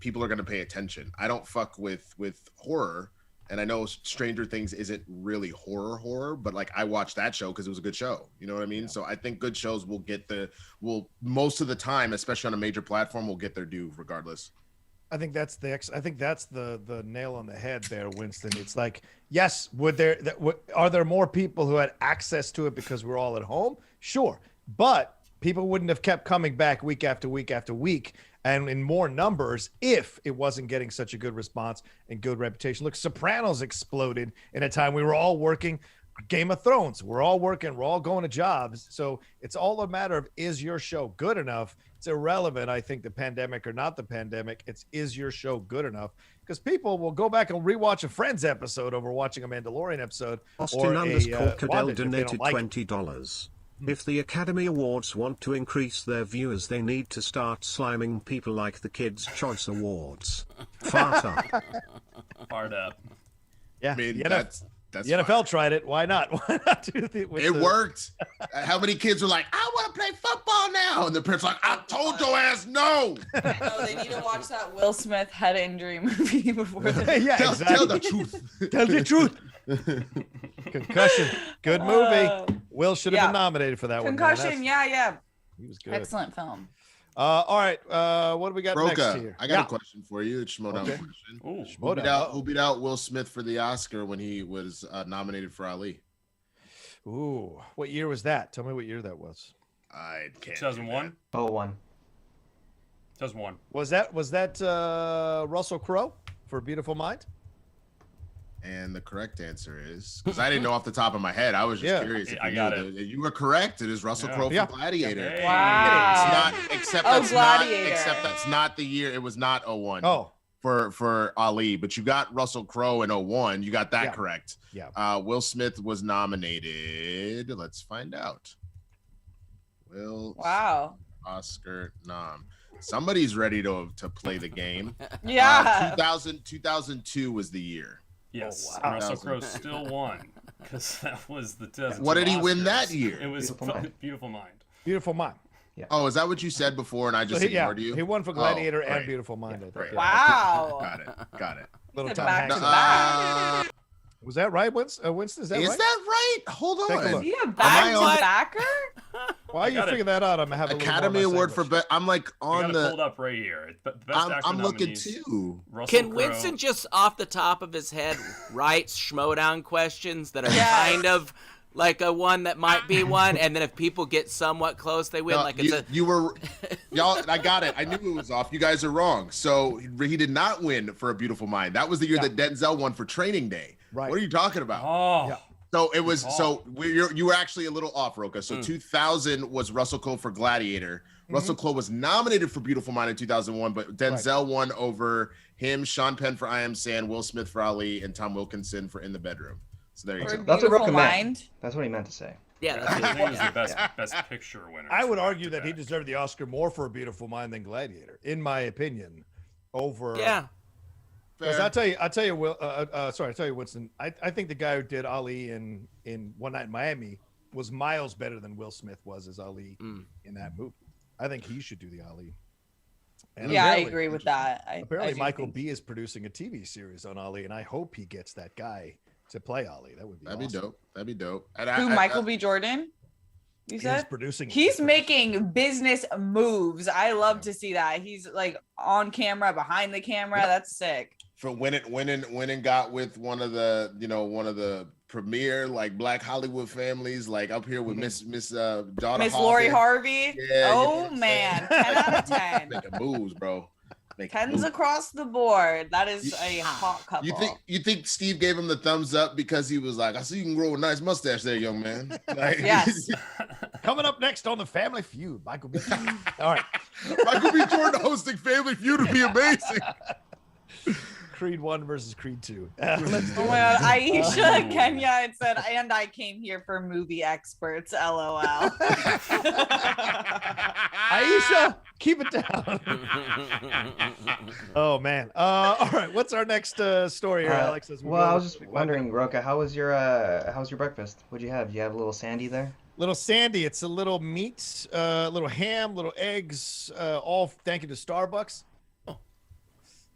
people are going to pay attention. I don't fuck with horror. And I know Stranger Things isn't really horror, but like I watched that show because it was a good show. You know what I mean? Yeah. So I think good shows will most of the time, especially on a major platform, will get their due regardless. I think that's the nail on the head there, Winston. It's like, yes, are there more people who had access to it because we're all at home? Sure, but people wouldn't have kept coming back week after week after week and in more numbers if it wasn't getting such a good response and good reputation. Look, Sopranos exploded in a time we were all working. Game of Thrones, we're all working, we're all going to jobs. So it's all a matter of, is your show good enough? It's irrelevant, I think, the pandemic or not the pandemic. Is your show good enough? Because people will go back and rewatch a Friends episode over watching a Mandalorian episode. Austin_Cadell donated $20. If the Academy Awards want to increase their viewers, they need to start sliming people like the Kids' Choice Awards. Fart up. Fart up. Yeah, I mean, that's the NFL fine. tried it. Why not? Why not do it worked. How many kids were like, I want to play football now? And the parents were like, I told your ass no. No, they need to watch that Will Smith head injury movie before they... Yeah, tell the truth. Tell the truth. Concussion. Good movie. Will should have been nominated for that Concussion, one. yeah. He was good. Excellent film. All right. What do we got next here? I got a question for you. It's Schmoedown question. Who beat out Will Smith for the Oscar when he was nominated for Ali? Ooh, what year was that? Tell me what year that was. I can't. 2001. 2001. Was that Russell Crowe for Beautiful Mind? And the correct answer is, because I didn't know off the top of my head, I was just curious. If I got it. You were correct. It is Russell Crowe for Gladiator. Hey. Wow. Except that's not the year. It was not 01. Oh. For Ali, but you got Russell Crowe in 01. You got that correct. Yeah. Will Smith was nominated. Let's find out. Will Wow. Oscar nom. somebody's ready to play the game. Yeah. 2002 was the year. Yes, Oh, wow. and Russell Crowe still won because that was the 2002 What did he Oscars. win that year? It was Beautiful Mind. Beautiful Mind. Beautiful Mind. Oh, is that what you said before and I just ignored you? He won for Gladiator and great. Beautiful Mind. I think. Great. Wow. Got it. Little Said Tom back Hanks. to back. Was that right, Winston? Is that Is right? that right? Hold Take a on. look. Is he a Am I on- backer? While you got it. figure that out, I'm gonna have a Academy little more Award of for my best. I'm like I on got it pulled the. up right here. The best actor I'm looking nominees, too. Russell Can Crowe. Winston just off the top of his head write Schmoedown questions that are Yes. kind of like a one that might be one, and then if people get somewhat close, they win. No, like it's a you were, y'all. I got it. I knew it was off. You guys are wrong. So he did not win for A Beautiful Mind. That was the year that Denzel won for Training Day. Right. What are you talking about? Oh, Yeah. So it was. So you were actually a little off, Roka. So 2000 was Russell Crowe for Gladiator. Russell Crowe was nominated for Beautiful Mind in 2001, but Denzel won over him. Sean Penn for I Am Sam, Will Smith for Ali, and Tom Wilkinson for In the Bedroom. So there you For go. That's what Beautiful Roka meant. Mind. That's what he meant to say. yeah. I That's think it was the best picture winner. I would back argue to that he back. deserved the Oscar more for A Beautiful Mind than Gladiator, in my opinion. Over yeah. Because Fair. I'll tell you, Winston. I think the guy who did Ali in One Night in Miami was miles better than Will Smith was as Ali in that movie. I think he should do the Ali. And Yeah, I apparently- agree with that. I Apparently, do Michael think- B is producing a TV series on Ali, and I hope he gets that guy to play Ali. That would be That'd be awesome. dope. That'd be dope. And Who, Michael B. Jordan? You He's said? producing. He's making business moves. I love to see that. He's like on camera, behind the camera. That's sick. For when it got with one of the premier like Black Hollywood families, like up here with Miss Donna Miss Lori Harvey. Harvey. Yeah, Oh you know what I'm man, saying? 10 out of 10. Making moves, bro. Making 10s moves. across the board. That is a hot couple. You think Steve gave him the thumbs up because he was like, I see you can grow a nice mustache there, young man. Like, Yes. Coming up next on the Family Feud, Michael B. All right, Michael B. Jordan hosting Family Feud would be amazing. Creed 1 versus Creed 2. Let's do Oh it. my god, Aisha Kenya had said, and I came here for movie experts, LOL. Aisha, keep it down. Oh man. All right. What's our next story here, Alex? As we Well, go- I was just wondering, Roka, how was your breakfast? What'd you have? You have a little sandy there? Little Sandy. It's a little meat, little ham, little eggs. All thank you to Starbucks.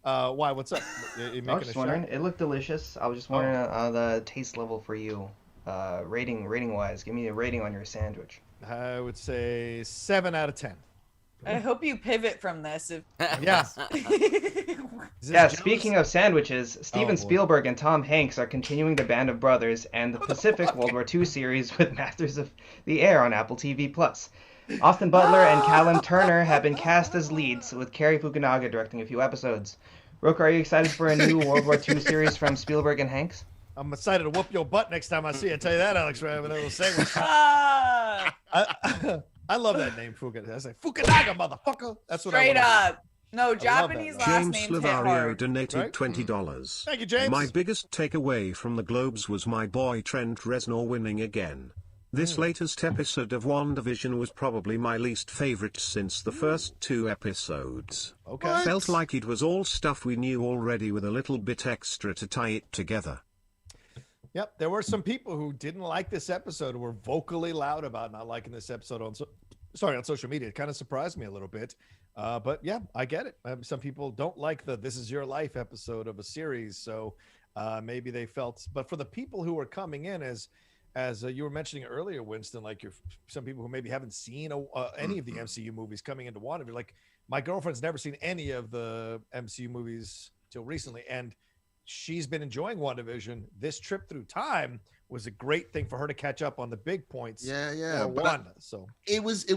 Why? What's up? You I making was just wondering. It looked delicious. I was just wondering the taste level for you, rating wise. Give me a rating on your sandwich. I would say 7 out of 10. I hope you pivot from this. If... Yeah. Yeah, speaking of sandwiches, Steven boy. Spielberg and Tom Hanks are continuing the Band of Brothers and the Pacific World War II series with Masters of the Air on Apple TV+. Austin Butler and Callum Turner have been cast as leads, with Cary Fukunaga directing a few episodes. Roka, are you excited for a new World War II series from Spielberg and Hanks? I'm excited to whoop your butt next time I see you. I tell you that, Alex. We're having a little sandwich. Ah, I love that name, Fukunaga. I say Fukunaga, motherfucker. That's what straight I wanna up. No, Japanese that. last James names hit Lavario hard. donated Right? $20. Thank you, James. My biggest takeaway from the Globes was my boy Trent Reznor winning again. This latest episode of WandaVision was probably my least favorite since the first 2 episodes. Okay. Felt like it was all stuff we knew already with a little bit extra to tie it together. Yep, there were some people who didn't like this episode, who were vocally loud about not liking this episode on social media. It kind of surprised me a little bit, but yeah, I get it. Some people don't like the "This Is Your Life" episode of a series, so maybe they felt. But for the people who are coming in, as you were mentioning earlier, Winston, like some people who maybe haven't seen any of the MCU movies coming into WandaVision, like my girlfriend's never seen any of the MCU movies till recently, and she's been enjoying WandaVision. This trip through time was a great thing for her to catch up on the big points. Yeah. For But Wanda.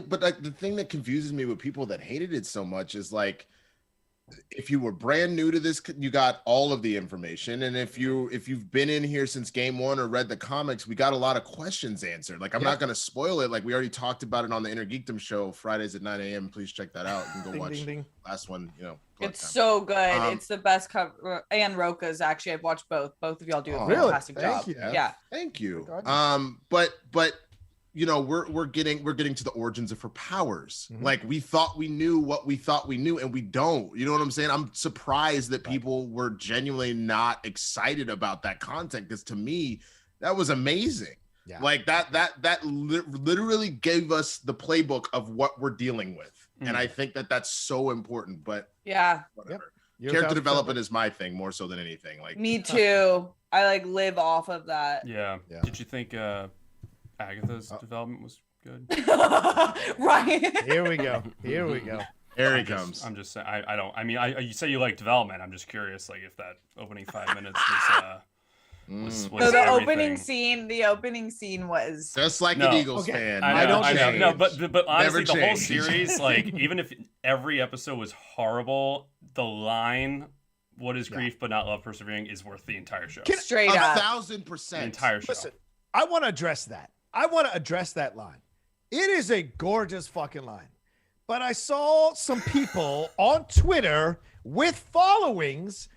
but like the thing that confuses me with people that hated it so much is like, if you were brand new to this, you got all of the information, and if you've been in here since game 1 or read the comics, we got a lot of questions answered. Like, I'm not going to spoil it. Like, we already talked about it on the Inner Geekdom show Fridays at 9 a.m. Please check that out and go watch last one. It's time. so good. It's the best cover. And Roka's actually. I've watched both. Both of y'all do a fantastic job. Thank you. Yeah. Thank you. God. But you know, we're getting to the origins of her powers. Like we thought we knew what we thought we knew, and we don't. You know what I'm saying? I'm surprised that people were genuinely not excited about that content, because to me, that was amazing. Yeah. Like that literally gave us the playbook of what we're dealing with, and I think that's so important. But yeah, whatever. Character development is my thing more so than anything. Like me too. I like live off of that. Yeah. Did you think Agatha's development was good? Right. Here we go. Here he comes. I'm just saying. I don't. I mean, you say you like development. I'm just curious, like if that opening 5 minutes was so the opening scene was just like an Eagles fan. I know. No, but honestly, the whole series, like even if every episode was horrible, the line, "What is grief but not love persevering," is worth the entire show. Straight up, 1,000%. The entire show. Listen, I want to address that. I want to address that line. It is a gorgeous fucking line. But I saw some people on Twitter with followings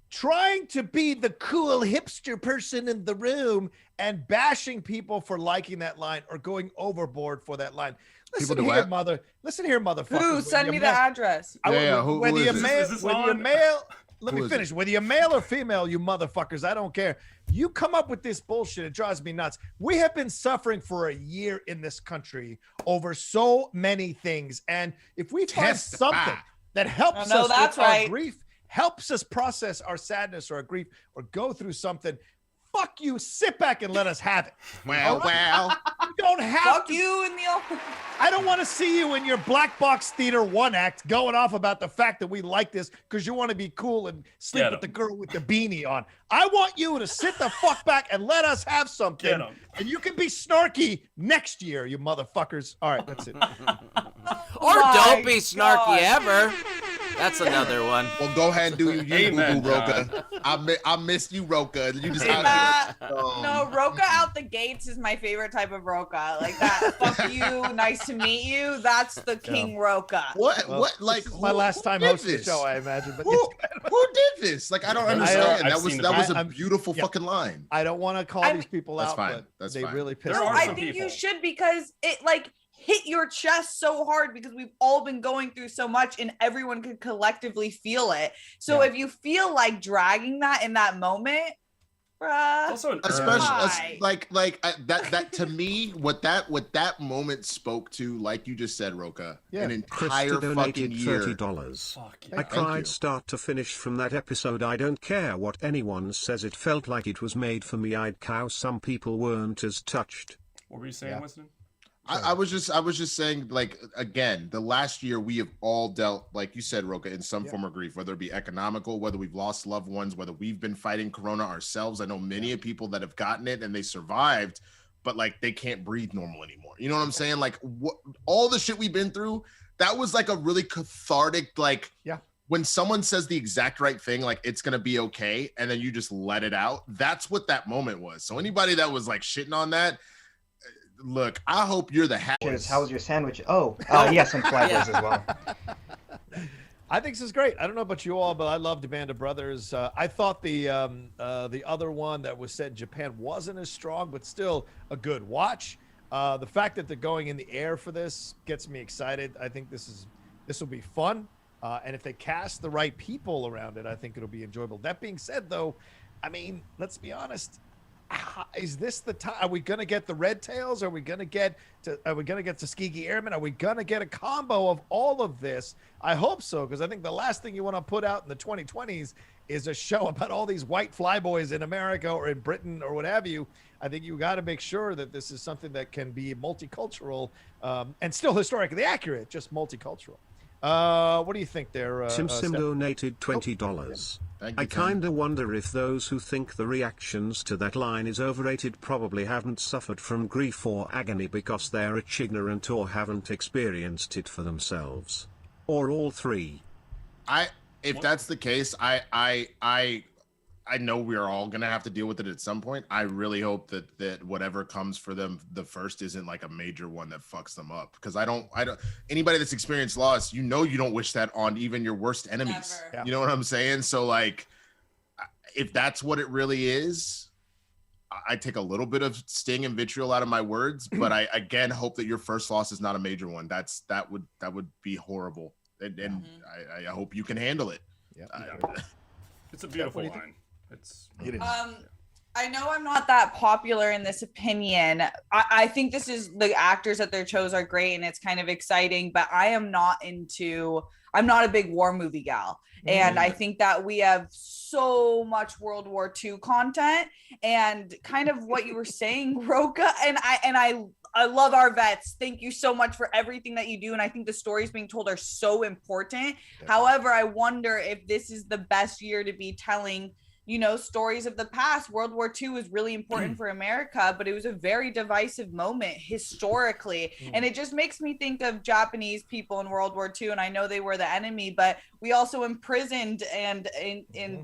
trying to be the cool hipster person in the room and bashing people for liking that line or going overboard for that line. Listen here, motherfucker. Who? Send me the address. Whether you're male, let me finish. Whether you're male or female, you motherfuckers, I don't care. You come up with this bullshit. It drives me nuts. We have been suffering for a year in this country over so many things. And if we find something that helps us with our grief, helps us process our sadness or our grief or go through something, fuck you, sit back and let us have it. Well, you don't have fuck to. You in the I don't want to see you in your black box theater one act going off about the fact that we like this because you want to be cool and sleep with the girl with the beanie on. I want you to sit the fuck back and let us have something. And you can be snarky next year, you motherfuckers. All right, that's it. Or don't be snarky ever. That's another one. Well, go ahead and do you, boo-boo, Roka. I missed you, Roka. You just no, Roka out the gates is my favorite type of Roka. Like that. Fuck you. Nice to meet you. That's the King Roka. What? Like my last time hosting the show, I imagine. But who did this? Like I don't understand. That was a beautiful fucking line. I don't want to call these people out, but they really pissed me off. I think you should, because it hit your chest so hard because we've all been going through so much and everyone could collectively feel it. So if you feel like dragging that in that moment, bruh, also especially that to me, what that moment spoke to, like you just said, Roka, an entire fucking year. $30. I cried start to finish from that episode. I don't care what anyone says. It felt like it was made for me. I'd cow. Some people weren't as touched. What were you saying, Winston? I was just saying, like, again, the last year we have all dealt, like you said, Roka, in some form of grief, whether it be economical, whether we've lost loved ones, whether we've been fighting Corona ourselves. I know many of people that have gotten it and they survived, but like they can't breathe normal anymore. You know what I'm saying? Like all the shit we've been through, that was like a really cathartic, like, when someone says the exact right thing, like it's going to be okay, and then you just let it out. That's what that moment was. So anybody that was like shitting on that, look, I hope you're the happiest. How was your sandwich? Yes, some flaggers as well. I think this is great. I don't know about you all, but I loved the Band of Brothers. I thought the other one that was set in Japan wasn't as strong, but still a good watch. The fact that they're going in the air for this gets me excited. I think this will be fun. And if they cast the right people around it, I think it'll be enjoyable. That being said, though, I mean, let's be honest. Is this the time? Are we going to get the Red Tails? Are we going to get Tuskegee Airmen? Are we going to get a combo of all of this? I hope so, because I think the last thing you want to put out in the 2020s is a show about all these white flyboys in America or in Britain or what have you. I think you got to make sure that this is something that can be multicultural and still historically accurate, just multicultural. What do you think there? Sim donated $20. I kinda wonder if those who think the reactions to that line is overrated probably haven't suffered from grief or agony because they're ignorant or haven't experienced it for themselves. Or all three. If that's the case, I know we're all gonna have to deal with it at some point. I really hope that whatever comes for them, the first isn't like a major one that fucks them up. Because I don't. Anybody that's experienced loss, you don't wish that on even your worst enemies. You know what I'm saying? So like, if that's what it really is, I take a little bit of sting and vitriol out of my words, but I again hope that your first loss is not a major one. That would be horrible, and I hope you can handle it. It's a beautiful line. It is. I know I'm not that popular in this opinion. I think the actors that they chose are great and it's kind of exciting, but I'm not a big war movie gal. And I think that we have so much World War II content and kind of what you were saying, Roka. And I love our vets. Thank you so much for everything that you do. And I think the stories being told are so important. Definitely. However, I wonder if this is the best year to be telling stories of the past. World War II was really important for America, but it was a very divisive moment historically. And it just makes me think of Japanese people in World War II. And I know they were the enemy, but we also imprisoned and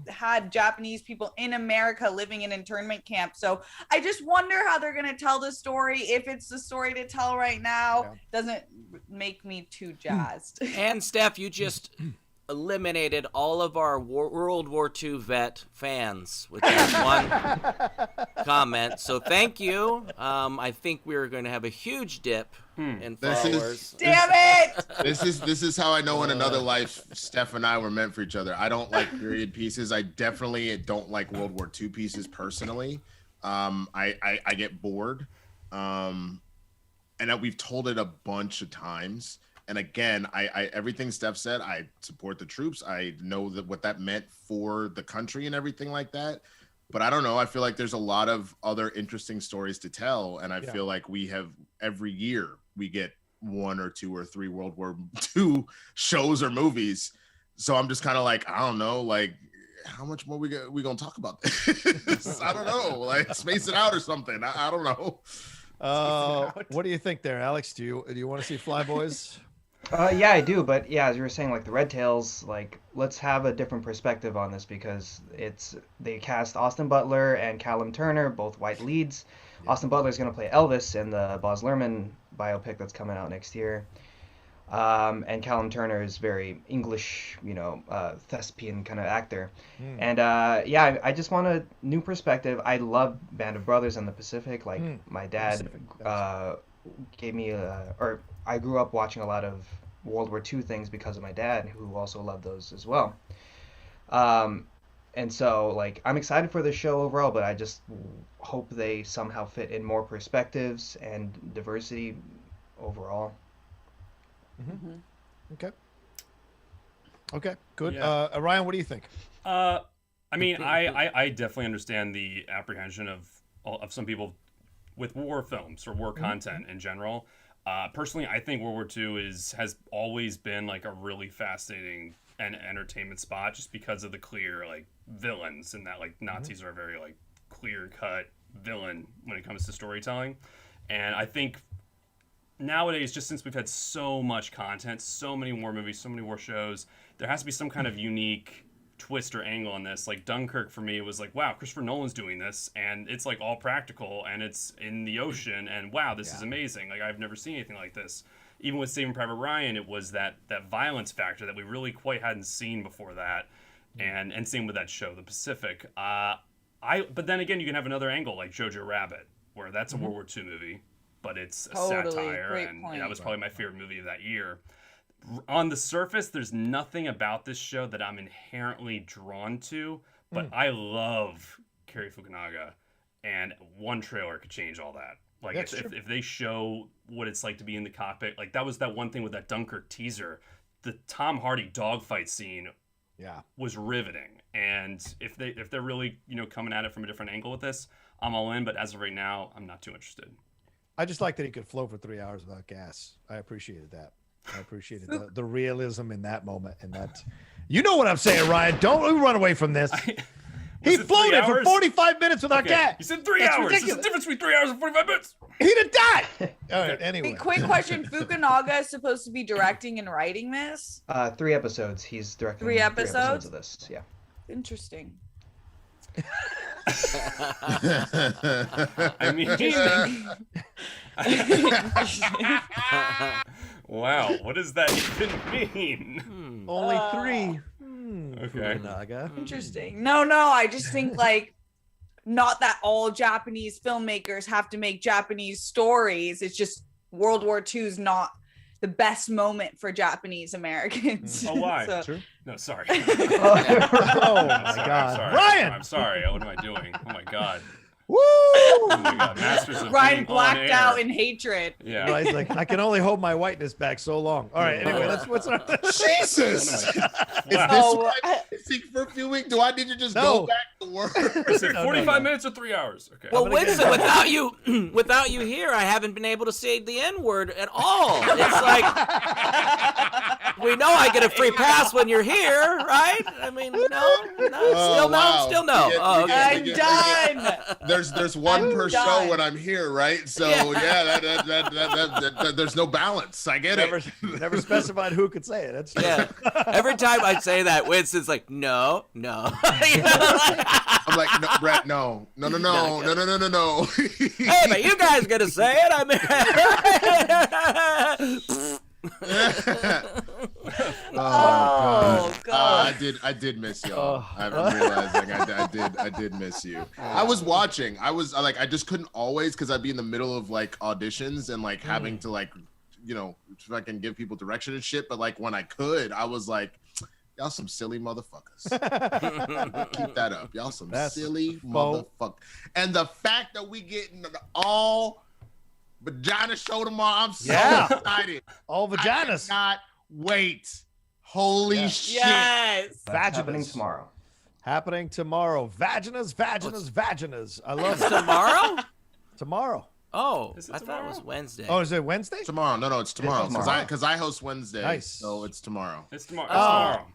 had Japanese people in America living in internment camps. So I just wonder how they're going to tell the story. If it's the story to tell right now, doesn't make me too jazzed. And Steph, you just eliminated all of our World War II vet fans with that one comment. So thank you. I think we're going to have a huge dip in followers. Damn it! This is how I know in another life Steph and I were meant for each other. I don't like period pieces. I definitely don't like World War II pieces personally. I get bored. And we've told it a bunch of times. And again, I everything Steph said, I support the troops. I know what that meant for the country and everything like that. But I don't know. I feel like there's a lot of other interesting stories to tell. And I feel like we have every year we get 1 or 2 or 3 World War II shows or movies. So I'm just kind of like, I don't know, like how much more we gonna talk about this? I don't know, like space it out or something. I don't know. What do you think there, Alex? Do you want to see Flyboys? Yeah, I do, but yeah, as you were saying, like the Red Tails, like let's have a different perspective on this because they cast Austin Butler and Callum Turner, both white leads. Yeah. Austin Butler is going to play Elvis in the Baz Luhrmann biopic that's coming out next year. And Callum Turner is very English, thespian kind of actor. And I just want a new perspective. I love Band of Brothers in the Pacific. Like my dad gave me I grew up watching a lot of World War II things because of my dad, who also loved those as well. And so, like, I'm excited for the show overall, but I just hope they somehow fit in more perspectives and diversity overall. Okay, good. Yeah. Ryan, what do you think? I mean, I definitely understand the apprehension of some people with war films or war content in general. Personally, I think World War II has always been like a really fascinating and entertainment spot just because of the clear like villains and that like Nazis are a very like clear cut villain when it comes to storytelling. And I think nowadays, just since we've had so much content, so many war movies, so many war shows, there has to be some kind of unique twist or angle on this. Like Dunkirk for me was like, wow, Christopher Nolan's doing this and it's like all practical and it's in the ocean and wow, this is amazing. Like I've never seen anything like this. Even with Saving Private Ryan, it was that violence factor that we really quite hadn't seen before that. And same with that show, The Pacific. But then again, you can have another angle like Jojo Rabbit, where that's a World War II movie, but it's a satire, and that was probably my favorite movie of that year. On the surface, there's nothing about this show that I'm inherently drawn to, but I love Cary Fukunaga, and one trailer could change all that. Like if they show what it's like to be in the cockpit, like that was that one thing with that Dunkirk teaser, the Tom Hardy dogfight scene was riveting. And if they're really, coming at it from a different angle with this, I'm all in, but as of right now, I'm not too interested. I just like that he could flow for 3 hours without gas. I appreciated that. I appreciated the realism in that moment. And that, you know what I'm saying, Ryan? Don't run away from this. He floated for 45 minutes without gas. You said 3 hours. There's a difference between 3 hours and 45 minutes. He'd have died. All right, anyway. Quick question. Fukunaga is supposed to be directing and writing this? 3 episodes. He's directing 3 episodes? 3 episodes of this, yeah. Interesting. I mean, wow, what does that even mean? Only 3. Okay. Fukunaga. Interesting. No, I just think like not that all Japanese filmmakers have to make Japanese stories. It's just World War II is not the best moment for Japanese Americans. Oh, why? True. No, sorry. Oh my God, Sorry. Ryan! I'm sorry. What am I doing? Oh my God. Woo! Oh my God. Masters of Ryan being on blacked air. out in hatred. Yeah. No, he's like, I can only hold my whiteness back so long. All right, anyway, what's our Jesus! Is this Oh, what I'm missing for a few weeks? Do I need to just No. go back to work? Is it 45 minutes or 3 hours? Okay. Well, Winston, without you here, I haven't been able to say the N-word at all. It's like we know I get a free pass when you're here, right? I mean, no, Oh, wow. still no. You get- Oh, you okay. get- I'm you done. There's one per show done. when I'm here, right? So that there's no balance. I get it. never specified who could say it. That's true. Yeah. Every time I say that, Winston's like, no. You know, like, I'm like, no, Brett, no. Hey, hey, but you guys gonna say it? Oh God. I did miss y'all. I'm realizing I did miss you. I was watching. I just couldn't always because I'd be in the middle of like auditions and like having to like, fucking give people direction and shit. But like when I could, I was like, y'all some silly motherfuckers. Keep that up. Y'all some silly motherfuckers. And the fact that we getting all vagina show tomorrow, I'm so excited. All vaginas. I cannot wait. Holy shit. Yes. That's Vaginas. happening tomorrow. Vaginas. I love it's tomorrow? Tomorrow. Oh, Is it I thought it was Wednesday. Oh, is it Wednesday? Tomorrow. No, it's tomorrow. tomorrow. Because I host Wednesday. Nice. So it's tomorrow. It's tomorrow.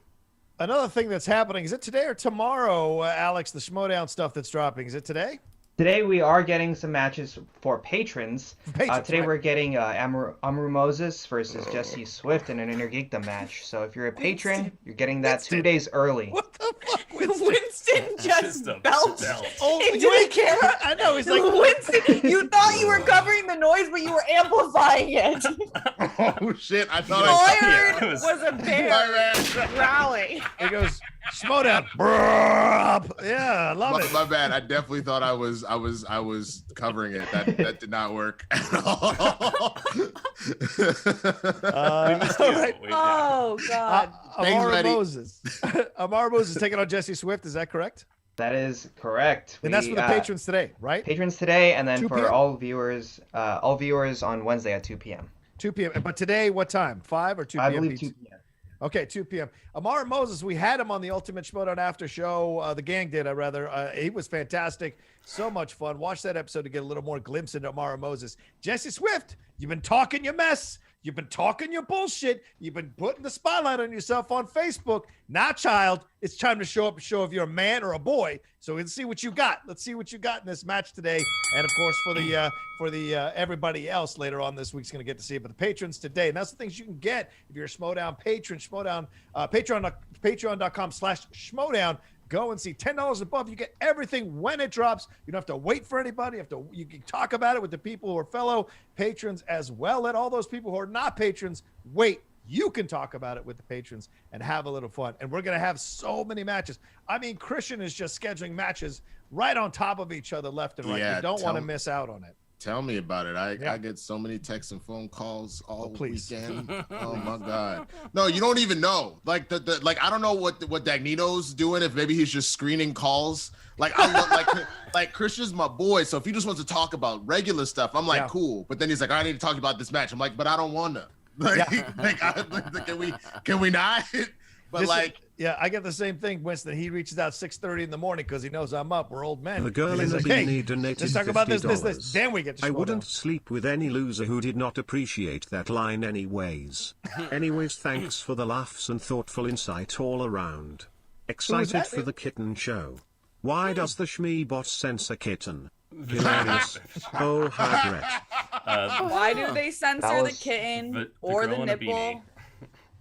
Another thing that's happening, is it today or tomorrow, Alex, the Schmoedown stuff that's dropping? Is it today? Today we are getting some matches for patrons. Today right. we're getting Amaru Moses versus Jesse Swift in an Inner Geekdom match. So if you're a patron, you're getting that 2 days early. What the fuck? Winston just belched Oh, into you the ain't camera. I know. He's like, Winston, you thought you were covering the noise, but you were amplifying it. Oh, shit. I thought All I Yeah, heard it was- was a bear growling. he goes, Schmoedown. Brrrr. Yeah, I love it. My bad. I definitely thought I was covering it. That did not work at all. We missed you. right. Oh God. Thanks, Amaru buddy. Moses. Amaru Moses taking on Jesse Swift. Is that correct? That is correct. And that's for the patrons today, right? Patrons today, and then 2 for p.m.? all viewers on Wednesday at 2 p.m. 2 p.m. But today, what time? 5 or 2 p.m.? I believe 2 p.m. Okay, 2 p.m. Amaru Moses, we had him on the Ultimate Schmoedown after show. The gang did, he was fantastic. So much fun. Watch that episode to get a little more glimpse into Amaru Moses. Jesse Swift, you've been talking your mess. You've been talking your bullshit. You've been putting the spotlight on yourself on Facebook. Now, child, it's time to show up and show if you're a man or a boy. So let's see what you got. Let's see what you got in this match today. And of course, for the everybody else later on this week's going to get to see it. But the patrons today, and that's the things you can get if you're a Schmoedown patron. Schmoedown, patreon.com/Schmoedown. Go and see $10 above. You get everything when it drops. You don't have to wait for anybody. You can talk about it with the people who are fellow patrons as well. Let all those people who are not patrons wait. You can talk about it with the patrons and have a little fun. And we're going to have so many matches. I mean, Christian is just scheduling matches right on top of each other left and right. Yeah, you don't want to miss out on it. Tell me about it. I get so many texts and phone calls all weekend. Oh my God. No, you don't even know. Like I don't know what Dagnito's doing. If maybe he's just screening calls. Like I love, like Christian's my boy. So if he just wants to talk about regular stuff, I'm like, cool. But then he's like, I need to talk about this match. I'm like, but I don't want to. Can we not? But I get the same thing, Winston. He reaches out 6:30 in the morning because he knows I'm up. We're old men. The girl in He's the like, beanie donated let's talk about this. $50. Then we get to I Schmoedown. wouldn't sleep with any loser who did not appreciate that line anyways. Anyways, thanks for the laughs and thoughtful insight all around. Excited for the kitten show. Why does the Schmeebot censor kitten? Hilarious. Oh, hi, Brett. Why do they censor the the kitten or the girl in a nipple? beanie.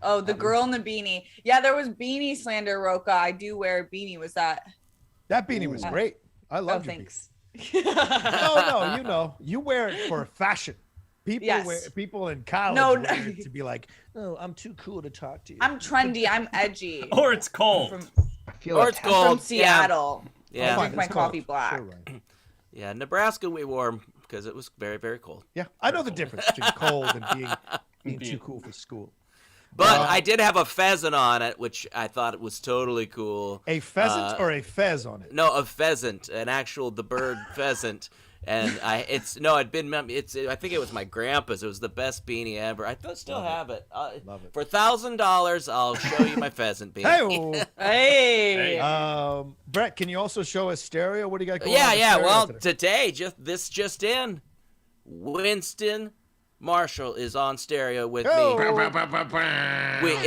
Oh, the girl in the beanie. Yeah, there was beanie slander, Roka. I do wear a beanie. Was that? That beanie was great. I love your thanks. No, you wear it for fashion. People in college wear it to be like, oh, I'm too cool to talk to you. I'm trendy. I'm edgy. Or it's cold. I feel Or like it's cold. From Seattle. Yeah. I drink my coffee black. Sure, right. Yeah, Nebraska we wore because it was very, very cold. Yeah, I know the difference between cold and being too cool for school. But I did have a pheasant on it, which I thought it was totally cool. A pheasant or a fez on it? No, a pheasant, the bird pheasant. And I think it was my grandpa's. It was the best beanie ever. I still have it. Love it. For $1,000, I'll show you my pheasant beanie. Hey. Brett, can you also show us stereo? What do you got going on? Yeah. Well, today, just in, Winston Marshall is on stereo with me.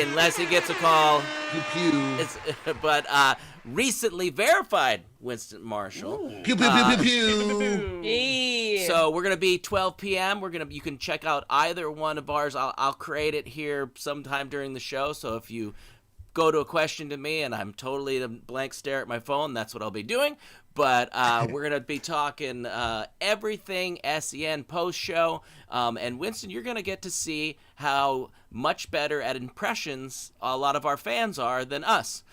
Unless he gets a call. But recently verified Winston Marshall. Pew, pew, pew, pew, pew. Hey. So we're gonna be 12 p.m. You can check out either one of ours. I'll create it here sometime during the show. So if you go to a question to me and I'm totally at a blank stare at my phone, that's what I'll be doing. But we're going to be talking everything SEN post-show. And Winston, you're going to get to see how much better at impressions a lot of our fans are than us,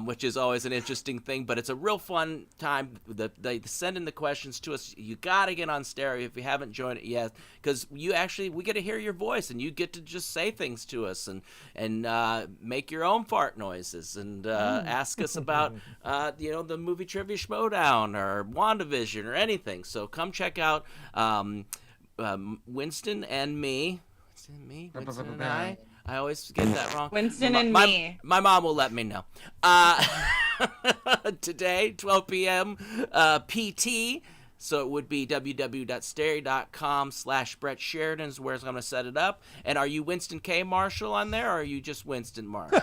which is always an interesting thing. But it's a real fun time. They send in the questions to us. You got to get on stereo if you haven't joined it yet, because we get to hear your voice, and you get to just say things to us and make your own fart noises and ask us about the movie trivia Schmoedown or WandaVision or anything. So come check out Winston and me. Winston and I always get that wrong. Winston and me. My mom will let me know. Today, 12 p.m. PT. So it would be www.stereo.com/Brett Sheridan is where I'm going to set it up. And are you Winston K. Marshall on there, or are you just Winston Marshall?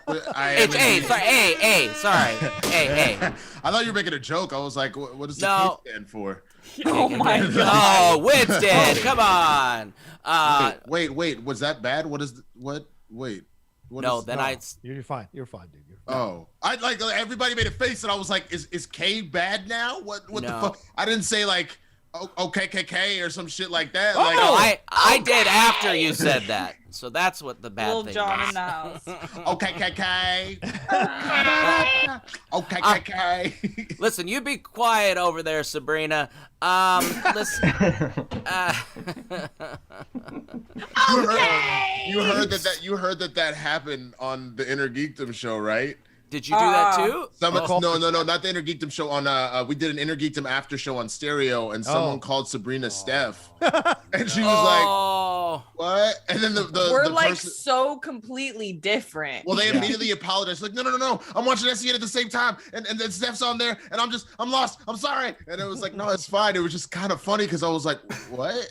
It's A. Sorry. A. I thought you were making a joke. I was like, what does the K stand for? Oh my God. Oh, Winston, come on. Wait. Was that bad? What is what? Wait. What no, is, then no. You're fine. You're fine, dude. You're fine. Oh, I like everybody made a face, and I was like, "Is K bad now? What the fuck?" I didn't say like, "OKKK" or some shit like that. Oh, like, no, I did after you said that, so that's what the bad Little thing John is. in the house. OKKK. OKKK. Listen, you be quiet over there, Sabrina. Listen. You heard that happened on the Inner Geekdom show, right? Did you do that too? No, not the Inner Geekdom show. On we did an Inner Geekdom after show on stereo, and someone called Sabrina Steph, and she was like, "What?" And then we're the like person, so completely different. well, they immediately apologized, like, "No, I'm watching SEN at the same time, and then Steph's on there, and I'm lost. I'm sorry." And it was like, "No, it's fine." It was just kind of funny because I was like, "What?"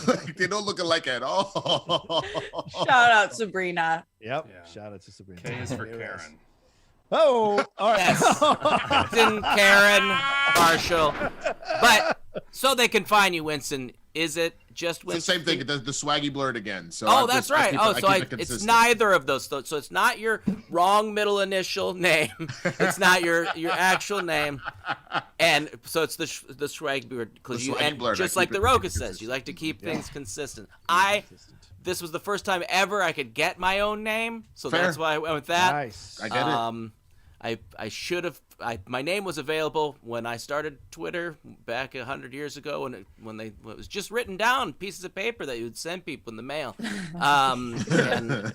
Like, they don't look alike at all. Shout out Sabrina. Yep. Yeah. Shout out to Sabrina. K is for Karen. Oh, all right. Yes. Winston, Karen, Marshall. But so they can find you, Winston. Is it just Winston? It's the same thing. The swaggy blurred again. So that's right. It's neither of those. So it's not your wrong middle initial name. It's not your actual name. And so it's the swaggy blurred because just like the Roca says, you like to keep things consistent. This was the first time ever I could get my own name, so that's why I went with that. Nice. I get it. I should have. My name was available when I started Twitter back 100 years ago, when it was just written down pieces of paper that you would send people in the mail. And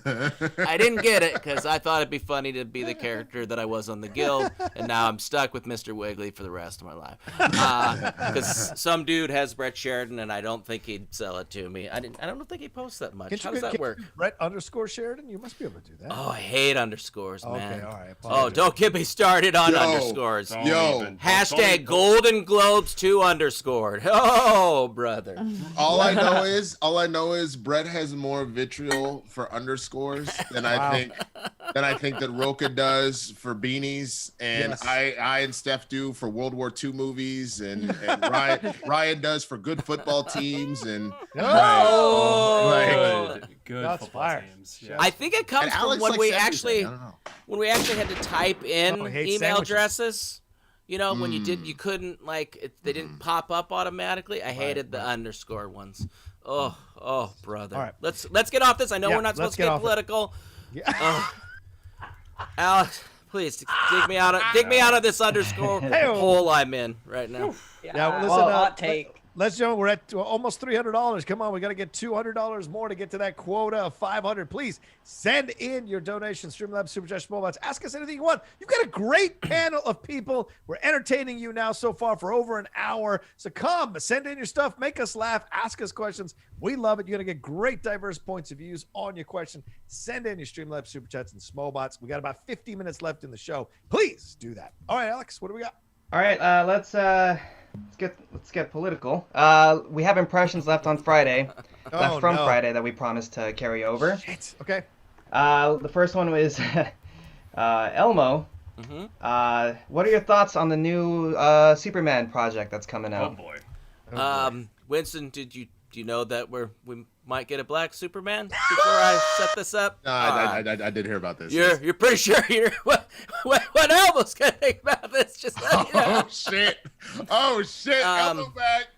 I didn't get it because I thought it'd be funny to be the character that I was on the Guild, and now I'm stuck with Mr. Wiggly for the rest of my life. Because some dude has Brett Sheridan, and I don't think he'd sell it to me. I don't think he posts that much. How does that work? Brett _Sheridan? You must be able to do that. Oh, I hate underscores, man. Okay, all right. Oh, don't get me started on underscores. Hashtag Golden Globes 2 underscored. Oh, brother. All I know is Brett has more vitriol for underscores than I think that Roca does for beanies, and yes. I and Steph do for World War II movies, and Ryan does for good football teams, and good football teams. Yeah. I think it comes from when we actually had to type in email addresses. You know, when you couldn't they didn't pop up automatically. I hated the underscore ones. Oh, brother. All right. Let's get off this. I know we're not supposed to get political. Yeah. Alex, Please dig me out of this underscore hole I'm in right now. Yeah, listen, hot take. Let's go. We're at almost $300. Come on, we got to get $200 more to get to that quota of 500. Please send in your donations. Streamlabs Superchats, Schmoedown. Ask us anything you want. You've got a great panel of people. We're entertaining you now so far for over an hour. So come, send in your stuff, make us laugh, ask us questions. We love it. You're going to get great diverse points of views on your question. Send in your Streamlabs Superchats and Schmoebots. We got about 50 minutes left in the show. Please do that. All right, Alex, what do we got? All right, let's get political. We have impressions left on Friday, Friday that we promised to carry over. Shit. Okay. The first one was Elmo. Mm-hmm. What are your thoughts on the new Superman project that's coming out? Oh boy. Winston, do you know that we might get a black Superman before I set this up? No, I did hear about this. You're pretty sure what Elmo's gonna think about this? Just let you know. Oh shit! Elmo back.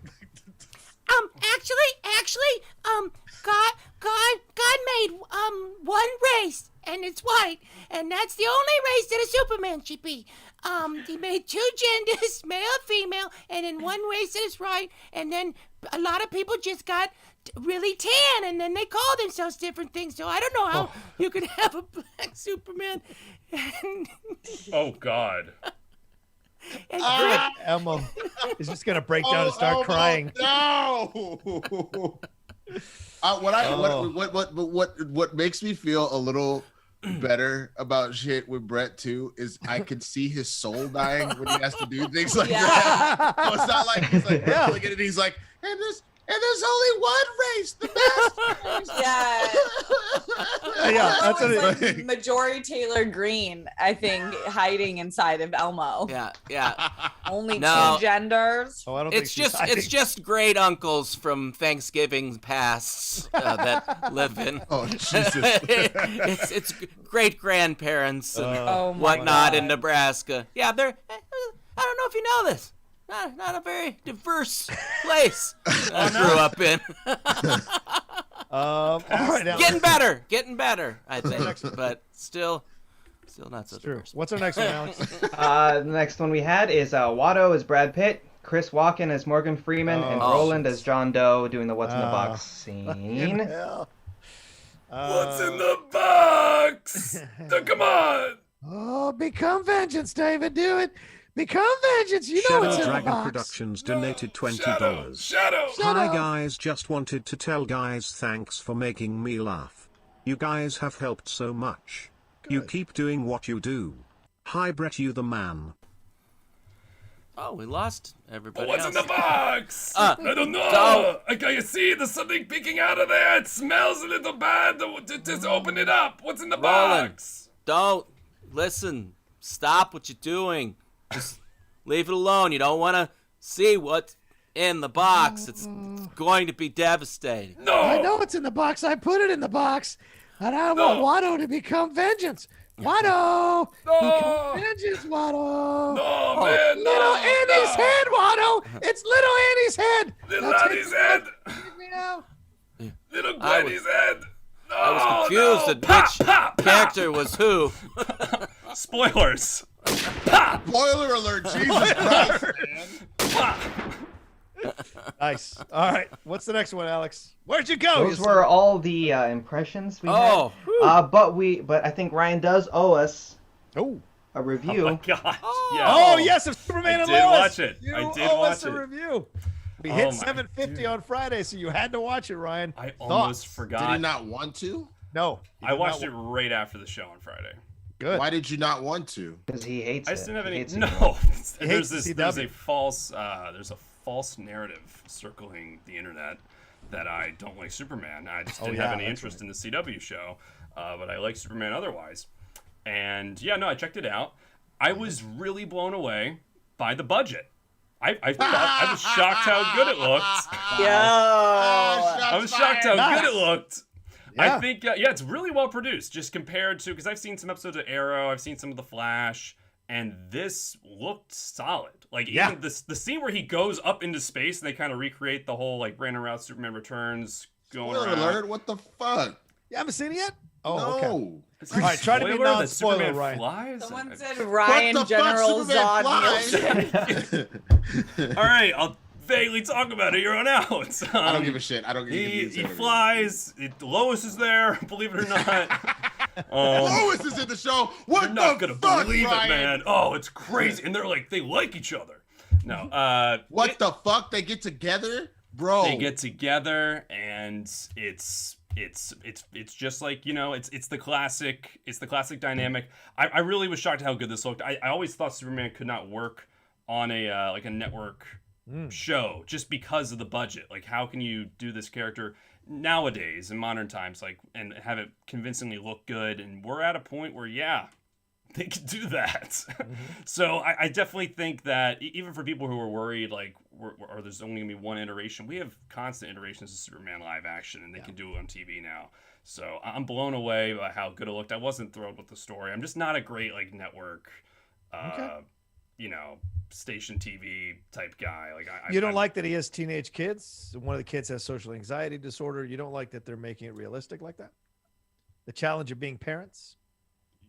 Actually, God made one race, and it's white, and that's the only race that a Superman should be. He made two genders, male and female, and in one race that is right, and then a lot of people just got really tan, and then they call themselves different things. So I don't know how you could have a black Superman. Oh God. And Elmo is just going to break down and start crying. No. What makes me feel a little better about shit with Brett too is I could see his soul dying when he has to do things like that. So it's not like he's like look at it. He's like, and there's only one race, the best race. Yeah, that's what like Majority Taylor Green, I think, hiding inside of Elmo. Yeah. Only two genders. Oh, I don't It's just great uncles from Thanksgiving pasts that live in. Oh Jesus! it's great grandparents and Oh my whatnot God. in Nebraska. Yeah, they're. I don't know if you know this. Not a very diverse place I grew up in. All right, now. Getting better, I think, but still not so True. diverse. What's our next one, Alex? The next one we had is Watto as Brad Pitt, Chris Walken as Morgan Freeman, and Roland as John Doe doing the What's in the Box scene. What's in the box? Come on. Oh, become vengeance, David. Do it. Become vengeance. You know Shadow it's in the Dragon box. Productions donated $20. Shadow. Hi guys, just wanted to tell guys thanks for making me laugh. You guys have helped so much. You keep doing what you do. Hi Brett, you the man. Oh, we lost everybody. What's else. in the box? I don't know. Can you see there's something peeking out of there? It smells a little bad. Just open it up. What's in the Roland, box? don't listen. Stop what you're doing. Just leave it alone. You don't want to see what's in the box. It's going to be devastating. No. I know it's in the box. I put it in the box. And I want Watto to become vengeance. Watto! No. Become vengeance, Watto! No, man. No. Little Annie's head, Watto! It's little Annie's head! Little Now take Annie's me head. Take me now. Little Gwenny's head. No, I was confused no. at which character was who. Spoilers. Spoiler alert! Jesus Christ, man. Nice. All right. What's the next one, Alex? Where'd you go? Those were all the impressions we had. But I think Ryan does owe us a review. Oh my God. Oh, yes, of Superman and Lois. Watch it. You I did owe watch us a it. review. We hit 750 on Friday, so you had to watch it, Ryan. I almost forgot. Did he not want to? No. I watched it right after the show on Friday. Good. Why did you not want to? Because he hates I it. just didn't have He any. hates it. No, hates there's CW. a false narrative circling the internet that I don't like Superman. I just didn't have any interest in the CW show, but I like Superman otherwise. And I checked it out. I was really blown away by the budget. I thought I was shocked how good it looked. I was shocked how good it looked. Yeah. I think it's really well produced, just compared to, because I've seen some episodes of Arrow, I've seen some of The Flash, and this looked solid. Like even the scene where he goes up into space and they kind of recreate the whole like Brandon Routh Superman Returns going Spoiler around. alert! What the fuck? You haven't seen it yet? Oh, okay. No. All right, try to be Spoiler that non-spoiler, Superman Ryan. flies? Someone said Ryan General Superman Zod Nielsen. All right, I'll vaguely talk about it here on out. I don't give a shit. I don't give a He flies. Lois is there, believe it or not. Lois is in the show. What You're not gonna fuck, believe Ryan? it, man. Oh, it's crazy. And they're like, they like each other. No. What the fuck? They get together, bro. They get together, and it's just like, you know, it's the classic dynamic. I really was shocked at how good this looked. I always thought Superman could not work on a like a network show just because of the budget. Like, how can you do this character nowadays in modern times, like, and have it convincingly look good? And we're at a point where, yeah, they can do that. So I definitely think that even for people who are worried, like, or there's only gonna be one iteration, we have constant iterations of Superman live action, and they can do it on TV now. So I'm blown away by how good it looked. I wasn't thrilled with the story. I'm just not a great, like, network, you know, station TV type guy. Like, You don't like that he has teenage kids? One of the kids has social anxiety disorder. You don't like that they're making it realistic like that? The challenge of being parents?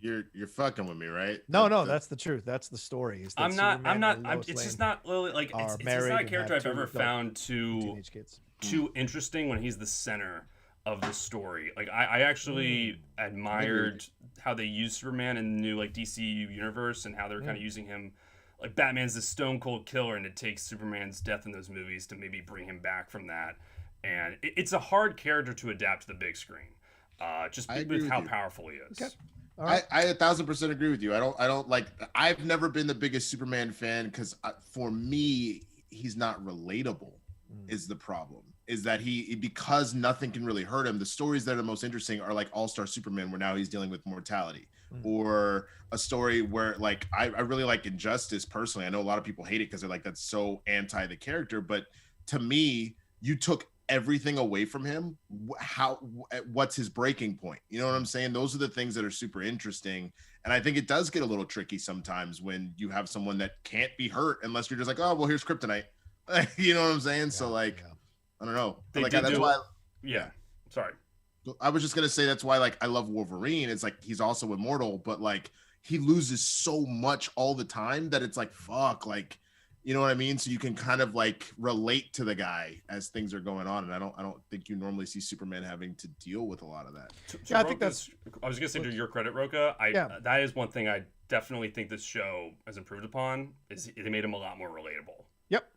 You're fucking with me, right? No, that's the truth. That's the story. Is that I'm not. Superman and Lois It's just Lane not really like it's just married not a and character have I've ever two adult found teenage kids. too interesting when he's the center of the story. Like, I actually admired how they used Superman in the new, like, DC universe, and how they're kind of using him. Like, Batman's the stone cold killer, and it takes Superman's death in those movies to maybe bring him back from that. And it's a hard character to adapt to the big screen, just with how powerful he is. Okay. All right. I 1,000% agree with you. I don't like. I've never been the biggest Superman fan because for me, he's not relatable. Is the problem? Is that because nothing can really hurt him. The stories that are the most interesting are like All-Star Superman, where now he's dealing with mortality, or a story where, like, I really like Injustice personally. I know a lot of people hate it because they're like, that's so anti the character, but to me, you took everything away from him. What's his breaking point? You know what I'm saying? Those are the things that are super interesting, and I think it does get a little tricky sometimes when you have someone that can't be hurt unless you're just like, oh well, here's kryptonite. You know what I'm saying? So, like, I don't know. Like, that's why. Yeah. Sorry. I was just gonna say that's why, like, I love Wolverine. It's like he's also immortal, but, like, he loses so much all the time that it's like, fuck, like, you know what I mean? So you can kind of, like, relate to the guy as things are going on, and I don't think you normally see Superman having to deal with a lot of that. So I think that's. I was gonna say, to your credit, Roka, that is one thing I definitely think this show has improved upon, is they made him a lot more relatable. Yep.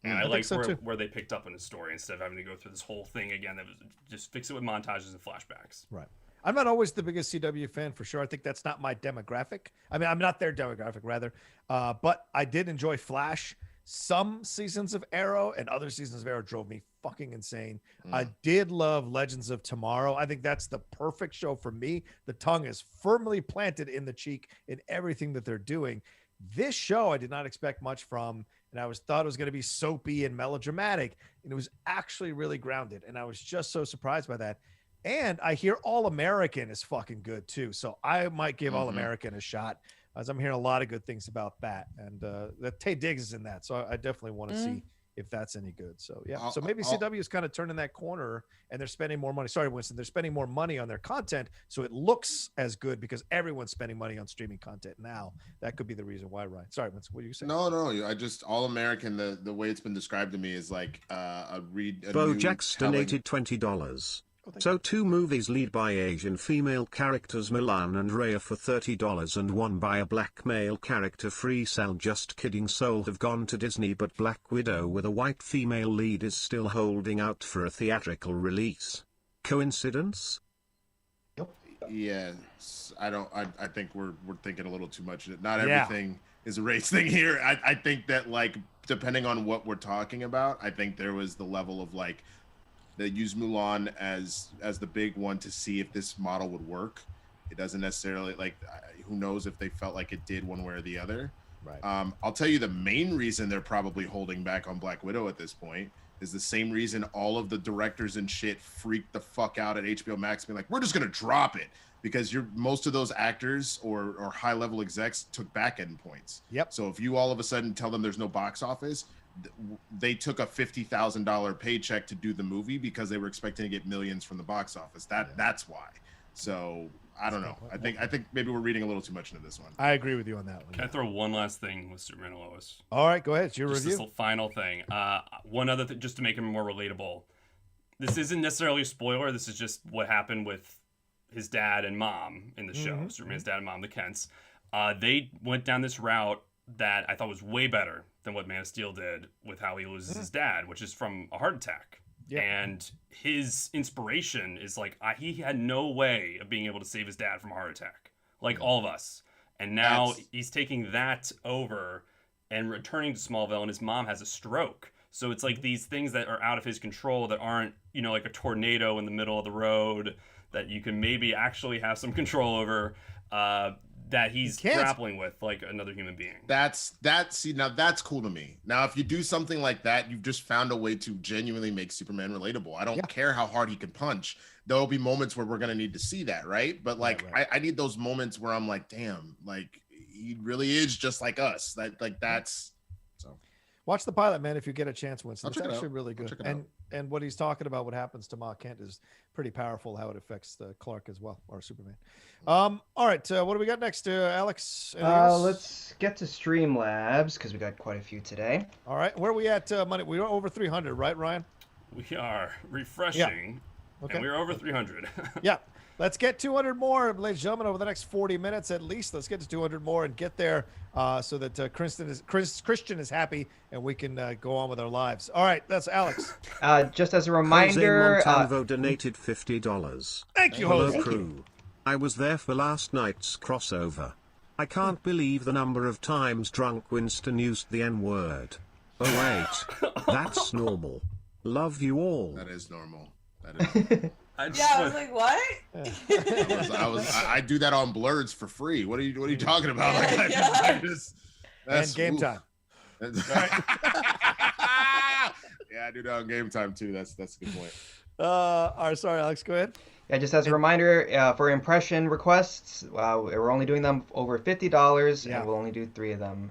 And I like where they picked up in his story instead of having to go through this whole thing again. That was just fix it with montages and flashbacks. Right. I'm not always the biggest CW fan, for sure. I think that's not my demographic. I mean, I'm not their demographic, rather. But I did enjoy Flash. Some seasons of Arrow and other seasons of Arrow drove me fucking insane. I did love Legends of Tomorrow. I think that's the perfect show for me. The tongue is firmly planted in the cheek in everything that they're doing. This show I did not expect much from, and I thought it was going to be soapy and melodramatic, and it was actually really grounded, and I was just so surprised by that. And I hear All American is fucking good too, so I might give All American a shot, as I'm hearing a lot of good things about that. And that Taye Diggs is in that, so I definitely want to see if that's any good. So yeah, so maybe CW is kind of turning that corner, and they're spending more money. Sorry, Winston, they're spending more money on their content, so it looks as good because everyone's spending money on streaming content now. That could be the reason why, Ryan. Sorry, Winston, what were you saying? No, I just All American. The way it's been described to me is like Bojack's donated $20. So 2 movies lead by Asian female characters Milan and Rhea for $30 and one by a black male character Free Cell. Just kidding, Soul have gone to Disney, but Black Widow with a white female lead is still holding out for a theatrical release. Coincidence? Yes, I think we're thinking a little too much. Not everything is a race thing here. I think that, like, depending on what we're talking about, I think there was the level of, like, they use Mulan as the big one to see if this model would work. It doesn't necessarily, like, who knows if they felt like it did one way or the other. Right. I'll tell you the main reason they're probably holding back on Black Widow at this point is the same reason all of the directors and shit freaked the fuck out at HBO Max, being like, we're just gonna drop it, because most of those actors or high level execs took back end points. Yep. So if you all of a sudden tell them there's no box office, they took a $50,000 paycheck to do the movie because they were expecting to get millions from the box office. That's why. So I don't know. I think maybe we're reading a little too much into this one. I agree with you on that one. Can I throw one last thing with Superman and Lois? All right, go ahead. It's your Just review. this final thing. One other thing, just to make him more relatable. This isn't necessarily a spoiler. This is just what happened with his dad and mom in the show. Superman's dad and mom, the Kents. They went down this route that I thought was way better than what Man of Steel did with how he loses his dad, which is from a heart attack. Yeah. And his inspiration is like, he had no way of being able to save his dad from a heart attack, like all of us. And now he's taking that over and returning to Smallville, and his mom has a stroke. So it's like these things that are out of his control that aren't, like a tornado in the middle of the road that you can maybe actually have some control over, that he's grappling with like another human being. Now that's cool to me. Now, if you do something like that, you've just found a way to genuinely make Superman relatable. I don't care how hard he can punch. There'll be moments where we're going to need to see that, right? But like, I need those moments where I'm like, damn, like he really is just like us. That's so. Watch the pilot, man, if you get a chance, Winston. It's actually really good. And what he's talking about, what happens to Ma Kent, is pretty powerful, how it affects Clark as well, or Superman. All right, what do we got next, Alex? Let's get to Streamlabs, because we got quite a few today. All right, where are we at, money? We were over 300, right, Ryan? We are refreshing, and we're over 300. Yeah. Let's get 200 more, ladies and gentlemen, over the next 40 minutes at least. Let's get to 200 more and get there so that Christian is happy and we can go on with our lives. All right, that's Alex. Just as a reminder, Jose Montalvo donated $50. Thank you, Hello, Jose. crew. I was there for last night's crossover. I can't believe the number of times drunk Winston used the N-word. Oh wait, that's normal. Love you all. That is normal. That is. I was like, what? I do that on Blurs for free. What are you talking about? And game time. Yeah, I do that on game time too. That's a good point. All right, sorry, Alex, go ahead. Yeah, just as a reminder, for impression requests, we're only doing them over $50, and we'll only do 3 of them.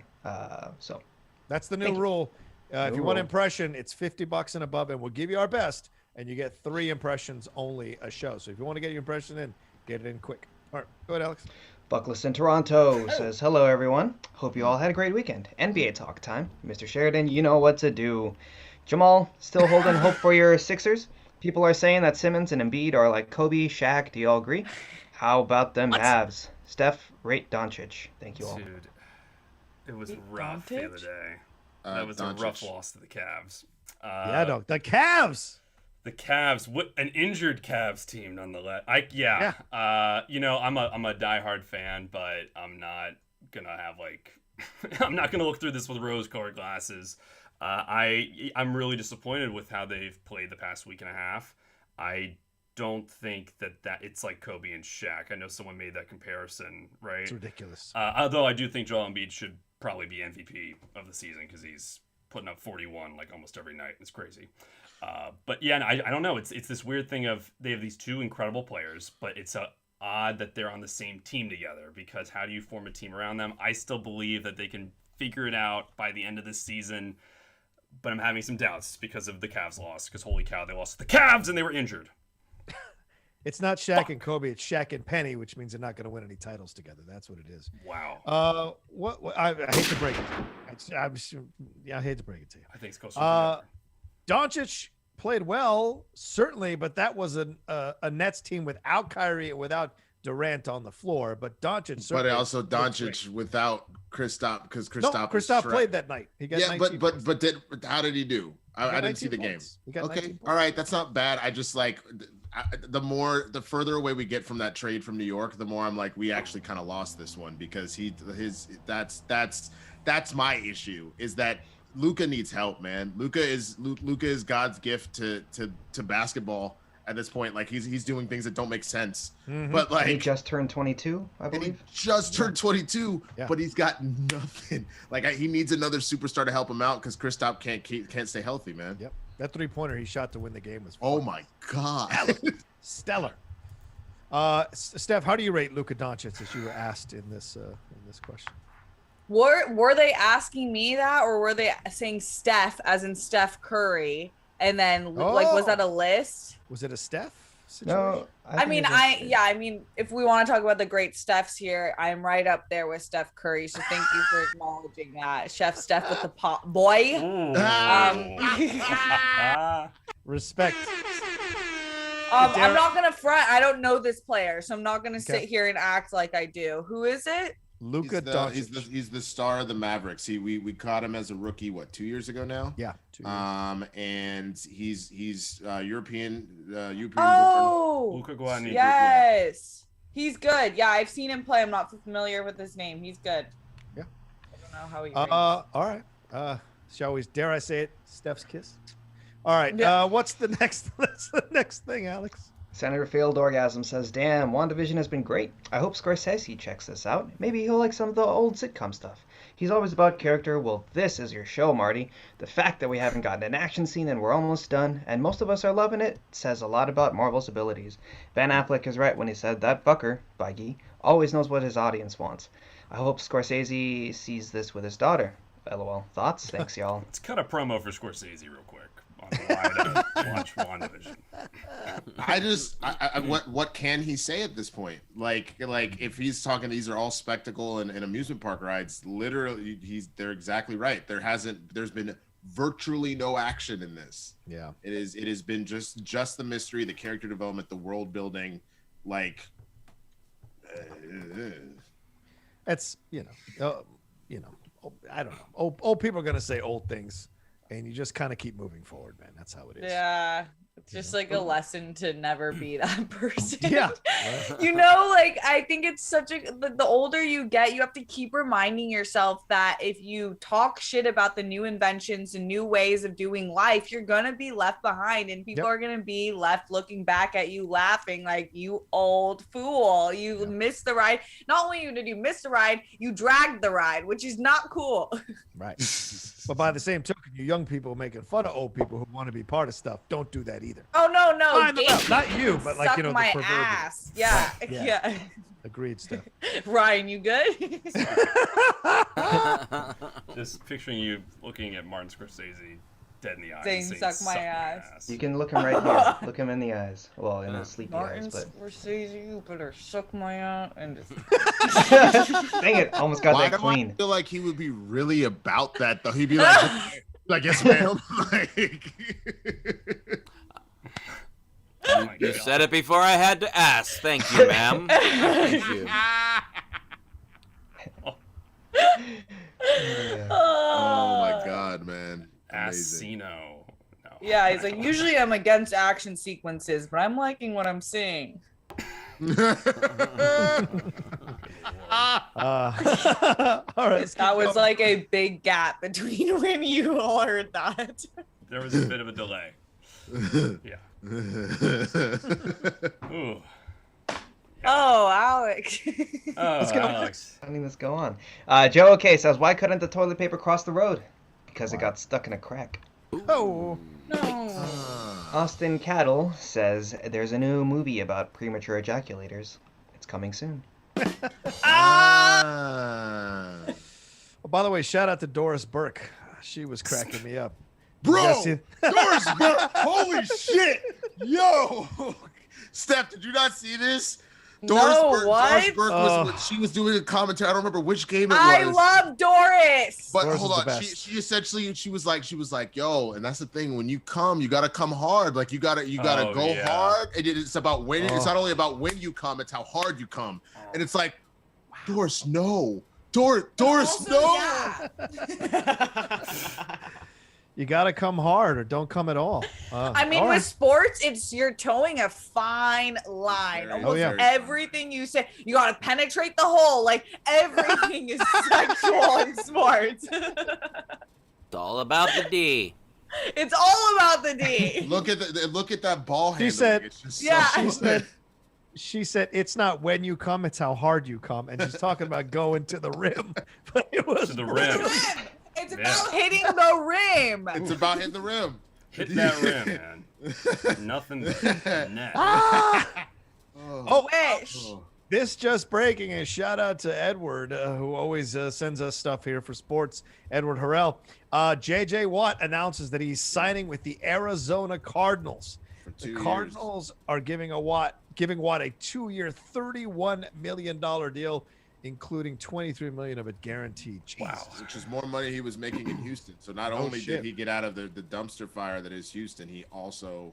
So that's the new rule. If you want an impression, it's $50 and above, and we'll give you our best. And you get 3 impressions only a show. So if you want to get your impression in, get it in quick. All right, go ahead, Alex. Buckless in Toronto says, hello, everyone. Hope you all had a great weekend. NBA talk time. Mr. Sheridan, you know what to do. Jamal, still holding hope for your Sixers? People are saying that Simmons and Embiid are like Kobe, Shaq. Do you all agree? How about them Mavs? Steph, rate Doncic. Thank you all. Dude, it was rough the other day. That was a rough loss to the Cavs. The Cavs! The Cavs, what an injured Cavs team, nonetheless. I'm a diehard fan, but I'm not gonna have I'm not gonna look through this with rose-colored glasses. I'm really disappointed with how they've played the past week and a half. I don't think that it's like Kobe and Shaq. I know someone made that comparison, right? It's ridiculous. Although I do think Joel Embiid should probably be MVP of the season because he's putting up 41 like almost every night. It's crazy. But yeah, I don't know. It's this weird thing of they have these 2 incredible players, but it's odd that they're on the same team together because how do you form a team around them? I still believe that they can figure it out by the end of this season, but I'm having some doubts because of the Cavs loss. Because holy cow, they lost to the Cavs and they were injured. It's not Shaq and Kobe. It's Shaq and Penny, which means they're not going to win any titles together. That's what it is. Wow. I hate to break it. I hate to break it to you. I think it's close. Doncic played well, certainly, but that was a Nets team without Kyrie and without Durant on the floor. But Doncic, but also Doncic without Kristaps because Kristaps played that night. He got 19 points. but how did he do? I didn't see the game. Okay, all right, that's not bad. I just the further away we get from that trade from New York, the more I'm like, we actually kind of lost this one because that's my issue is that Luka needs help, man. Luka is God's gift to basketball at this point. Like he's doing things that don't make sense. Mm-hmm. But like he just turned 22, I believe. He just turned 22, but he's got nothing. Like he needs another superstar to help him out because Kristaps can't stay healthy, man. Yep. That 3-pointer he shot to win the game was oh my god, stellar. Steph, how do you rate Luka Doncic as you were asked in this question? Were they asking me that, or were they saying Steph as in Steph Curry? And then was that a list? Was it a Steph? situation? No, I mean, if we want to talk about the great Stephs here, I'm right up there with Steph Curry. So thank you for acknowledging that. Chef Steph with the pot boy. Respect. I'm not gonna front. I don't know this player, so I'm not gonna sit here and act like I do. Who is it? Luka Doncic. He's the star of the Mavericks. We caught him as a rookie 2 years ago now. Yeah. 2 years. And he's European. Oh, Luka Guarani. yes, he's good. Yeah, I've seen him play. I'm not familiar with his name. He's good. Yeah. I don't know how he. All right. Shall we? Dare I say it? Steph's kiss. All right. Yeah. What's the next? That's the next thing, Alex. Senator Failed Orgasm says, damn, WandaVision has been great. I hope Scorsese checks this out. Maybe he'll like some of the old sitcom stuff. He's always about character. Well, this is your show, Marty. The fact that we haven't gotten an action scene and we're almost done, and most of us are loving it, says a lot about Marvel's abilities. Ben Affleck is right when he said that Bucker, Feige, always knows what his audience wants. I hope Scorsese sees this with his daughter. LOL. Thoughts? Thanks, y'all. Let's cut a promo for Scorsese real quick on why to watch WandaVision. What can he say at this point? Like if he's talking, these are all spectacle and amusement park rides. Literally, they're exactly right. There's been virtually no action in this. Yeah, it has been just the mystery, the character development, the world building. That's I don't know. Old people are gonna say old things, and you just kind of keep moving forward, man. That's how it is. Yeah. It's just like a lesson to never be that person. Yeah. I think it's the older you get, you have to keep reminding yourself that if you talk shit about the new inventions and new ways of doing life, you're going to be left behind, and people are going to be left looking back at you laughing like, you old fool. You missed the ride. Not only did you miss the ride, you dragged the ride, which is not cool. Right. But by the same token, you young people making fun of old people who want to be part of stuff, don't do that either. Oh, no. Not you, but Suck the my proverbial. ass. Yeah. Yeah. Agreed, Steph. Ryan, you good? Just picturing you looking at Martin Scorsese dead in the eyes. Saying, suck my ass. You can look him right here. Look him in the eyes. Well, in his sleepy Martin eyes, but... Scorsese, you better suck my ass. And Dang it, almost got that clean. I feel like he would be really about that, though. He'd be like, yes, ma'am. You said it before I had to ask. Thank you, ma'am. Thank you. Oh my God, man. Amazing. Assino. No. Yeah, he's like, usually I'm against action sequences, but I'm liking what I'm seeing. All right. That was like a big gap between when you all heard that. There was a bit of a delay. Yeah. Ooh. Oh, Alex. Alex. Letting this go on. Joe OK says, why couldn't the toilet paper cross the road? Because it got stuck in a crack. Oh. No. Austin Cattle says, there's a new movie about premature ejaculators. It's coming soon. Oh, by the way, shout out to Doris Burke. She was cracking me up. Bro, Doris Burke, holy shit. Yo. Steph, did you not see this? Doris Burke was when she was doing a commentary. I don't remember which game it was. I love Doris. But Doris hold on, she essentially she was like, yo, and that's the thing. When you come, you gotta come hard. Like you gotta go hard. And it's about when. It's not only about when you come; it's how hard you come. And it's like, Doris, no, Doris, no. Yeah. You gotta come hard or don't come at all. I mean, with sports, you're towing a fine line. Almost everything you say, you gotta penetrate the hole. Like everything is sexual in sports. It's all about the D. It's all about the D. Look at that ball handle. She said, it's just she said, it's not when you come, it's how hard you come. And she's talking about going to the rim. But it was to the rim. It's about hitting the rim. It's about hitting the rim. Hit that rim, man. Nothing net. This just breaking. A shout out to Edward, who always sends us stuff here for sports. Edward Harrell. JJ Watt announces that he's signing with the Arizona Cardinals. The Cardinals are giving Watt a 2-year, $31 million deal, including $23 million of it guaranteed. Jesus. Wow, which is more money he was making in Houston. So not only did he get out of the dumpster fire that is Houston, he also,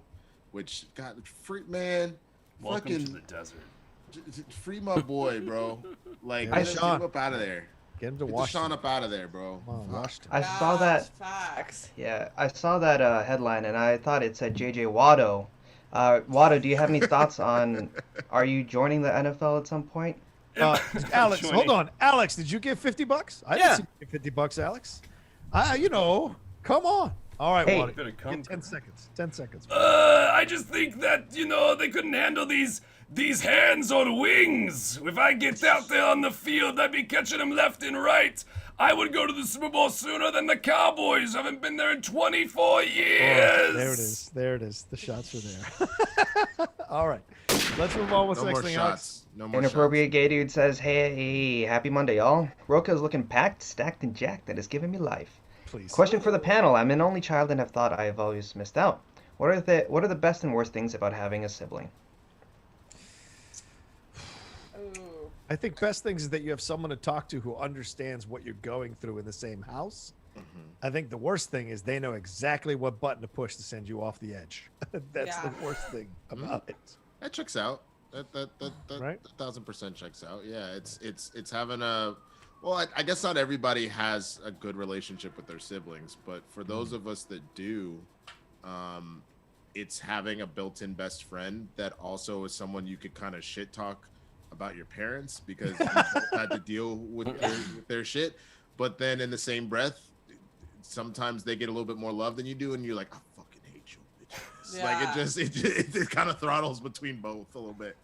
which got free man. Welcome to the desert. Free my boy, bro. Like, Yeah, get him up out of there. Get him to Get Washington. Deshaun up out of there, bro. I saw that. Facts. Yeah, I saw that headline and I thought it said JJ Watto. Watto, do you have any thoughts on? Are you joining the NFL at some point? Alex, hold on. Alex, did you give $50? I didn't see you give $50, Alex. Come on. All right, Hey. Watto. 10 seconds. 10 seconds. I just think that, they couldn't handle these hands on wings. If I get out there on the field, I'd be catching them left and right. I would go to the Super Bowl sooner than the Cowboys. I haven't been there in 24 years. Oh, there it is. The shots are there. All right. Let's move on. What's the next thing, Alex? No more Inappropriate Gay Dude says, hey, happy Monday, y'all. Roka's looking packed, stacked, and jacked. That is giving me life. Please. Question for the panel. I'm an only child and have thought I have always missed out. What are the best and worst things about having a sibling? I think best things is that you have someone to talk to who understands what you're going through in the same house. I think the worst thing is they know exactly what button to push to send you off the edge. That's the worst thing about it. That checks out. That Right? 1,000% checks out. Yeah, it's having a. Well, I guess not everybody has a good relationship with their siblings, but for those of us that do, it's having a built-in best friend that also is someone you could kind of shit talk about your parents because you both had to deal with their shit. But then in the same breath, sometimes they get a little bit more love than you do, and you're like, I fucking hate you, bitches. Yeah. Like it kind of throttles between both a little bit.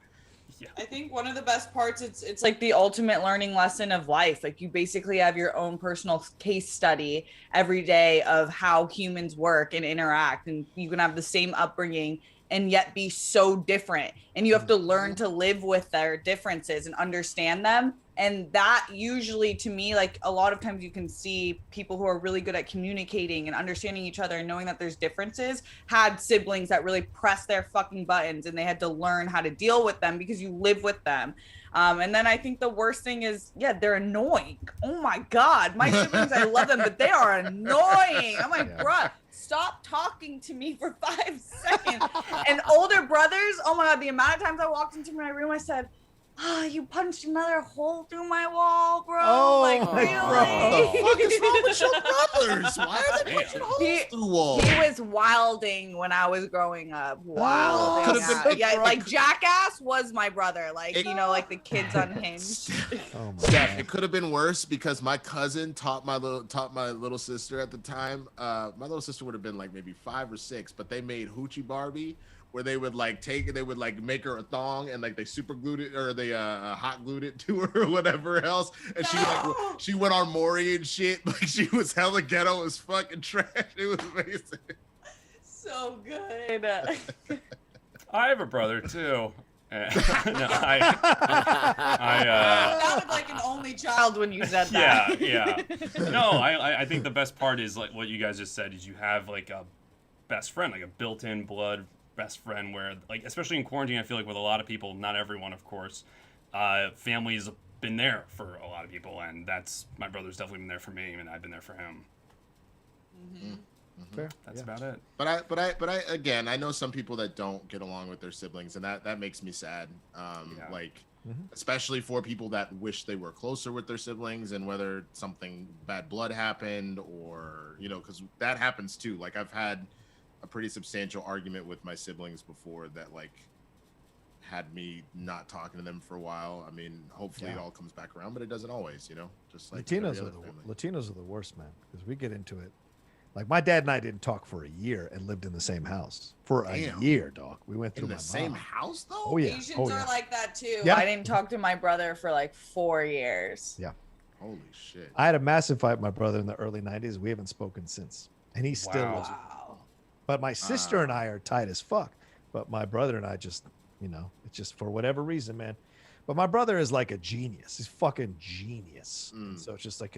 Yeah. I think one of the best parts, it's like the ultimate learning lesson of life. Like you basically have your own personal case study every day of how humans work and interact, and you can have the same upbringing and yet be so different, and you have to learn to live with their differences and understand them. And that usually, to me, like a lot of times you can see people who are really good at communicating and understanding each other and knowing that there's differences had siblings that really pressed their fucking buttons, and they had to learn how to deal with them because you live with them. And then I think the worst thing is, they're annoying. Oh my God, my siblings, I love them, but they are annoying. I'm like, bruh, stop talking to me for 5 seconds. And older brothers, oh my God, the amount of times I walked into my room, I said, you punched another hole through my wall, bro. Oh, like, really? What the fuck is wrong with your brothers? Why are they punching holes through walls? He was wilding when I was growing up. Wilding. Could've been Yeah, Brooke. like Jackass was my brother. Like, like the kids unhinged. Oh my Steph, God. it could have been worse because my cousin taught my little sister at the time. My little sister would have been like maybe 5 or 6, but they made Hoochie Barbie, where they would make her a thong and like they super glued it or they hot glued it to her or whatever else, and she went on Maury and shit. Like she was hella ghetto as fucking trash. It was amazing. So good. I have a brother too. No, sounded like an only child when you said that. Yeah. No, I think the best part is like what you guys just said is you have like a best friend, like a built-in blood best friend where like, especially in quarantine, I feel like with a lot of people, not everyone, of course, family's been there for a lot of people, and that's my brother's definitely been there for me, and I've been there for him. Fair. That's about it. But I again, I know some people that don't get along with their siblings, and that makes me sad. Like especially for people that wish they were closer with their siblings, and whether something bad blood happened or because that happens too. Like I've had a pretty substantial argument with my siblings before that like had me not talking to them for a while. I mean, hopefully it all comes back around, but it doesn't always. Just like Latinos are the worst, man, because we get into it. Like my dad and I didn't talk for a year and lived in the same house for a year, dog. We went through in the same house though. Oh yeah. Asians are like that too. Yeah. I didn't talk to my brother for like 4 years. Yeah. Holy shit. I had a massive fight with my brother in the early 90s. We haven't spoken since, and he still lives with me. But my sister and I are tight as fuck. But my brother and I just, it's just for whatever reason, man. But my brother is like a genius. He's fucking genius. And so it's just like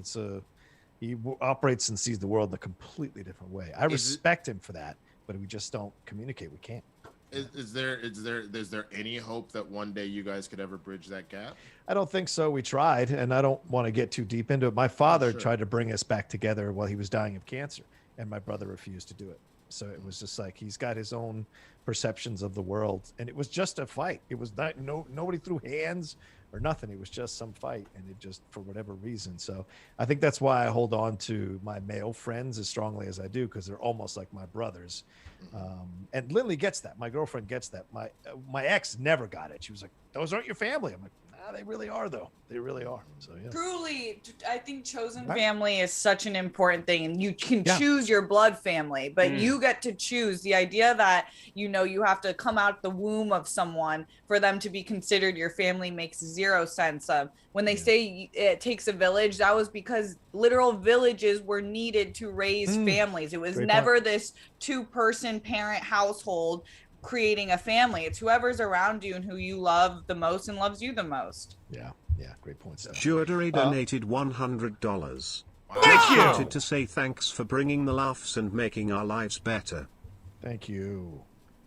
he operates and sees the world in a completely different way. I respect him for that, but we just don't communicate. We can't. Is there any hope that one day you guys could ever bridge that gap? I don't think so. We tried, and I don't want to get too deep into it. My father tried to bring us back together while he was dying of cancer, and my brother refused to do it. So it was just like he's got his own perceptions of the world, and it was just a fight. It was not nobody threw hands or nothing. It was just some fight, and it just for whatever reason. So I think that's why I hold on to my male friends as strongly as I do, because they're almost like my brothers. And Lindley gets that. My girlfriend gets that. My ex never got it. She was like, "Those aren't your family." I'm like, "Nah, they really are, though. They really are." So yeah. Truly, I think chosen family is such an important thing, and you can choose your blood family, but you get to choose. The idea that you have to come out the womb of someone for them to be considered your family makes zero sense. When they say it takes a village, that was because literal villages were needed to raise families. It was never this 2-person parent household creating a family. It's whoever's around you and who you love the most and loves you the most. Yeah, great point. Jewelry donated $100. Thank you. Wanted to say thanks for bringing the laughs and making our lives better. Thank you.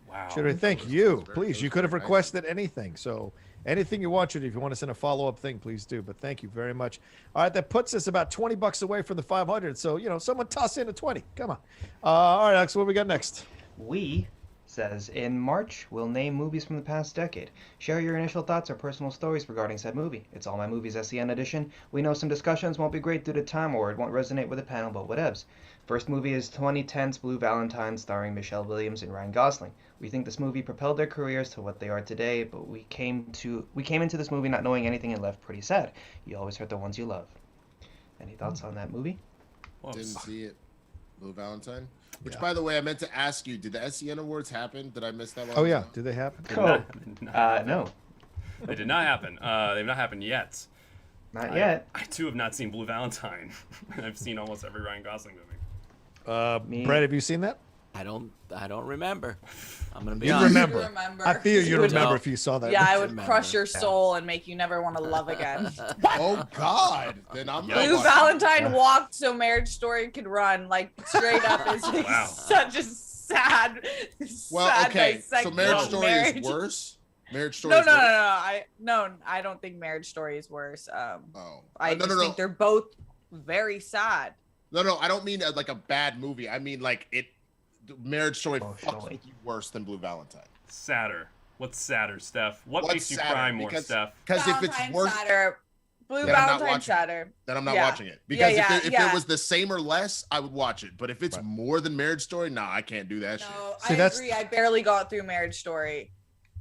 Wow. Judy, thank you. Please, you could have requested anything. So anything you want, Judy, if you want to send a follow-up thing, please do. But thank you very much. All right, that puts us about $20 away from the 500. So, someone toss in a 20. Come on. All right, Alex, what we got next? We says, in March, we'll name movies from the past decade. Share your initial thoughts or personal stories regarding said movie. It's All My Movies SEN edition. We know some discussions won't be great due to time or it won't resonate with the panel, but whatevs. First movie is 2010's Blue Valentine, starring Michelle Williams and Ryan Gosling. We think this movie propelled their careers to what they are today, but we came into this movie not knowing anything and left pretty sad. You always hurt the ones you love. Any thoughts on that movie? Didn't see it. Blue Valentine. Which, by the way, I meant to ask you, did the SEN Awards happen? Did I miss that one? Oh, yeah. Did they happen? No. They did not happen. They've not happened yet. Not yet. I, too, have not seen Blue Valentine. I've seen almost every Ryan Gosling movie. Brett, have you seen that? I don't remember. I'm gonna be You honest. remember. I feel you remember if you saw that. Yeah, I would crush your soul and make you never want to love again. Oh God! Then I'm Blue Valentine walked so Marriage Story could run. Like straight up is such a sad. Well, okay. So Marriage Story is worse. Marriage Story. No. I don't think Marriage Story is worse. I think they're both very sad. No, I don't mean like a bad movie. I mean like it. Marriage Story fucks with you worse than Blue Valentine. Sadder. What's sadder, Steph? What makes you cry more, Steph? Because if it's worse, Blue Valentine sadder. Then I'm not watching it. Because if it was the same or less, I would watch it. But if it's more than Marriage Story, I can't do that shit. I agree. I barely got through Marriage Story.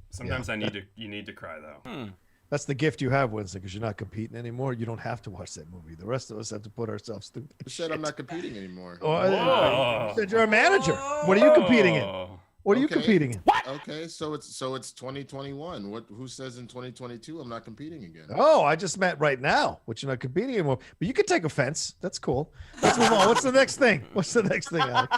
Sometimes you need to cry though. That's the gift you have, Winston, because you're not competing anymore. You don't have to watch that movie. The rest of us have to put ourselves through that. You said I'm not competing anymore. You said you're a manager. What are you competing in? What are you competing in? Okay, so it's 2021. Who says in 2022 I'm not competing again? Oh, I just meant right now, which you're not competing anymore. But you can take offense. That's cool. Let's move on. What's the next thing? Alex?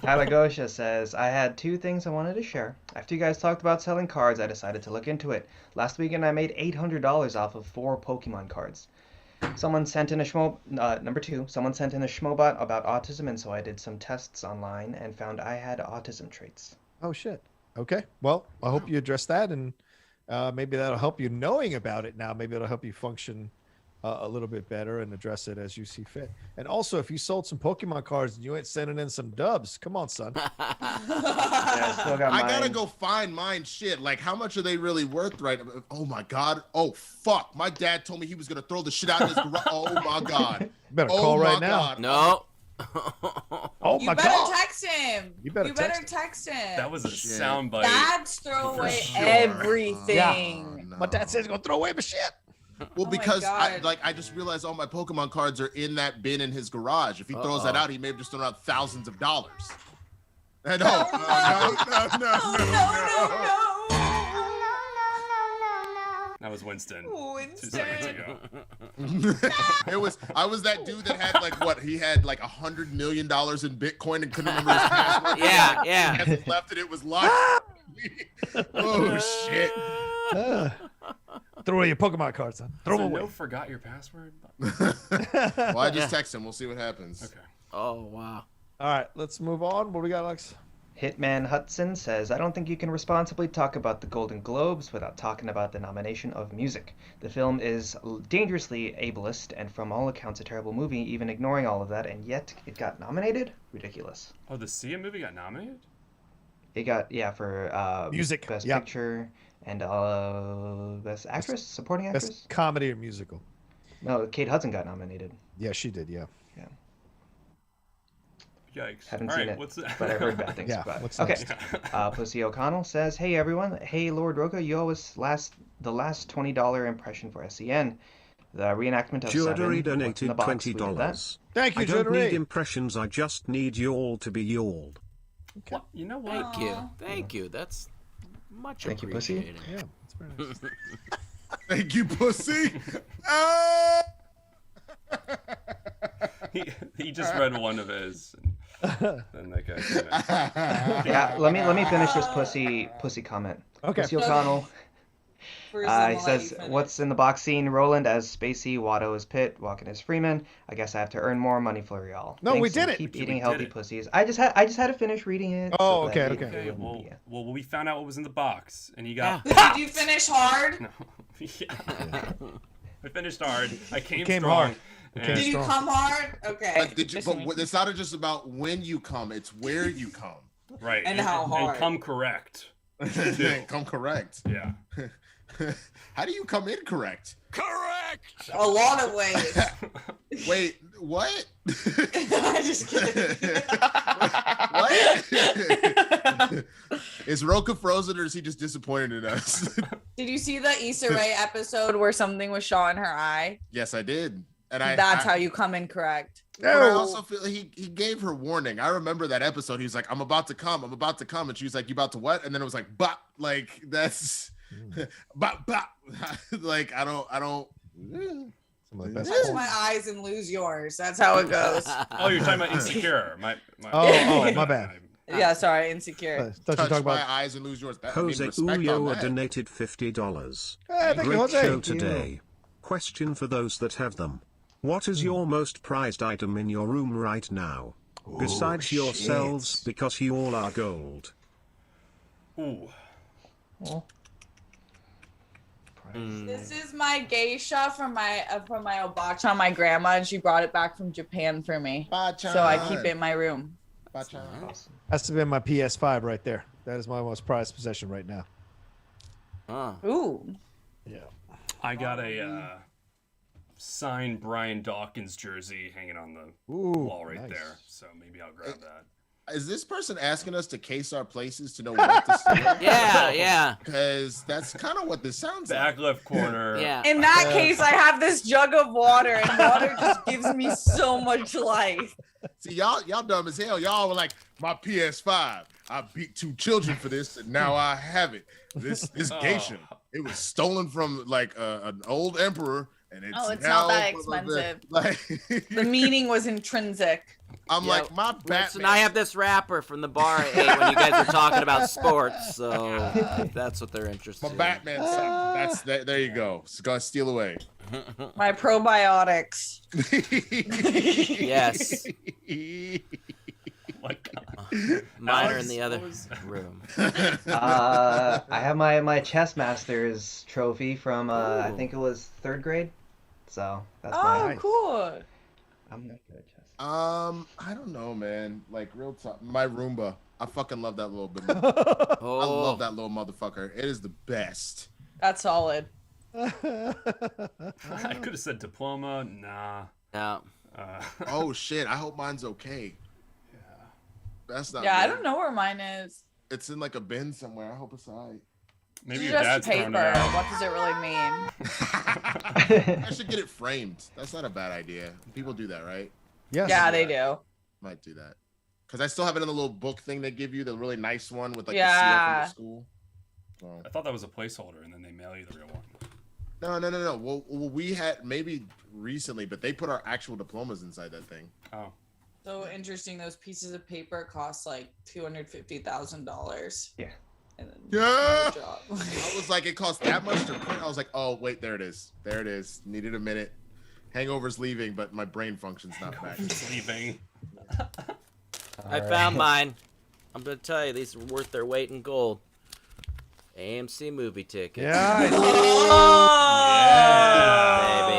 Halagosha says, I had 2 things I wanted to share. After you guys talked about selling cards, I decided to look into it. Last weekend, I made $800 off of 4 Pokemon cards. Someone sent in a number 2, someone sent in a Schmoebot about autism, and so I did some tests online and found I had autism traits. Oh, shit. Okay. Well, I hope you address that, and maybe that'll help you knowing about it now. Maybe it'll help you function a little bit better and address it as you see fit. And also, if you sold some Pokemon cards and you ain't sending in some dubs, come on, son. I gotta go find mine. Shit, like how much are they really worth right now? Oh my God. Oh fuck. My dad told me he was gonna throw the shit out of his garage. Oh my God. You better call right now. God. No. Oh my God. You better text him. You better text him. That was a soundbite. Dads throw away everything. Yeah. No. My dad says he's gonna throw away my shit. Well, because I just realized all my Pokemon cards are in that bin in his garage. If he throws that out, he may have just thrown out thousands of dollars. No. That was Winston. 2 seconds ago. I was that dude that had he had like $100 million in Bitcoin and couldn't remember his password. Yeah. He had left it. It was locked. Oh shit. Throw away your Pokemon cards, son. Throw them away. No, forgot your password. Well, I just text him. We'll see what happens. Okay. Oh wow. All right, let's move on. What do we got, Alex? Hitman Hudson says, I don't think you can responsibly talk about the Golden Globes without talking about the nomination of music. The film is dangerously ableist and from all accounts a terrible movie, even ignoring all of that, and yet it got nominated? Ridiculous. Oh, the Sia movie got nominated? It got, for music, Best Picture and Best Actress, Supporting Actress? Best comedy or musical. No, Kate Hudson got nominated. Yeah, she did, yeah. Yikes. Haven't All seen right, it, what's that? but I heard bad things Yeah, about it. what's Okay. next? Pussy O'Connell says, hey everyone, hey Lord Roca, you always the last $20 impression for SEN. The reenactment of Judery Seven. What's in donated the box? We did that. $20. Thank you, I don't Judery. need impressions, I just need you all to be y'all. What? You know what? Thank you. That's much Thank you, Pussy. appreciated. Yeah, that's very nice. Thank you, pussy. He just read one of his. And that guy came in. Yeah, let me finish this pussy comment. Okay. Pussy O'Connell. He says, what's in the box scene? Roland as Spacey, Watto as Pitt, Walken as Freeman. I guess I have to earn more money for y'all. No, we Thanks, did and it. Keep We eating did healthy it. pussies. I just had to finish reading it. Oh, so that okay, it okay. wouldn't be- Well, we found out what was in the box, and he got. Did you finish hard? No. Yeah. I finished hard. I came came strong. hard. and- Did you Strong. come hard? Okay. But it's not just about when you come; it's where you come. Right. And how hard. And come correct. Come correct. Yeah. How do you come incorrect? Correct. A lot of ways. Wait, what? I'm just kidding. What? Is Roka frozen or is he just disappointed in us? Did you see the Issa Rae episode where something was shot in her eye? Yes, I did. And That's how you come incorrect. But I also feel he gave her warning. I remember that episode. He was like, I'm about to come. And she was like, you about to what? And then it was like, but like that's but like I don't Some of the best Touch quotes. my eyes and lose yours. That's how it goes. Oh, you're talking about Insecure. Oh, my bad. Yeah, sorry, insecure. Thought you touch talking my about eyes and lose yours. Jose Ulloa donated $50. Hey, thank you, Great Jose. show Thank you. today. Question for those that have them. What is your most prized item in your room right now? Besides yourselves, because you all are gold. Ooh. This is my geisha from my obacha, my grandma, and she brought it back from Japan for me. So I keep it in my room. Has to be my PS5 right there. That is my most prized possession right now. Ooh. Yeah. I got a signed Brian Dawkins jersey hanging on the Ooh, wall right nice. there. So maybe I'll grab that. Is this person asking us to case our places to know what to steal? Yeah. Because that's kind of what this sounds Back like. left corner. Yeah. In that case, I have this jug of water, and water just gives me so much life. See, y'all dumb as hell. Y'all were like, my PS5. I beat 2 children for this, and now I have it. This geisha. It was stolen from like an old emperor, and it's It's now not that expensive. Like, The meaning was intrinsic. I'm like, my Listen, Batman. I have this rapper from the bar I ate when you guys were talking about sports, so that's what they're interested My in. Batman son. That's that. There you go. It's gonna steal away. My probiotics. Yes. Like, Mine are in the other room. I have my chess masters trophy from I think it was 3rd grade. So that's my. Oh, cool. I'm not good at chess. I don't know, man. Like real talk, my Roomba. I fucking love that little bit. I Oh, love that little motherfucker. It is the best. That's solid. I could have said diploma. Nah. no. Oh shit! I hope mine's okay. Yeah, that's not. Yeah, I good. don't know where mine is. It's in like a bin somewhere. I hope it's alright. Maybe It's your just dad's thrown it paper. out. What does it really mean? I should get it framed. That's not a bad idea. People do that, right? Yes. Yeah, they do. Might do that. Because I still have it in the little book thing they give you, the really nice one with like the Yeah. seal from the school. So. I thought that was a placeholder, and then they mail you the real one. No. Well, we had maybe recently, but they put our actual diplomas inside that thing. Oh. So interesting. Those pieces of paper cost like $250,000. Yeah. And then Yeah. no job. I was like, it cost that much to print. I was like, oh wait, there it is. There it is. Needed a minute. Hangover's leaving, but my brain function's not back. Just leaving. I found mine. I'm gonna tell you, these are worth their weight in gold. AMC movie tickets. Yeah. Baby.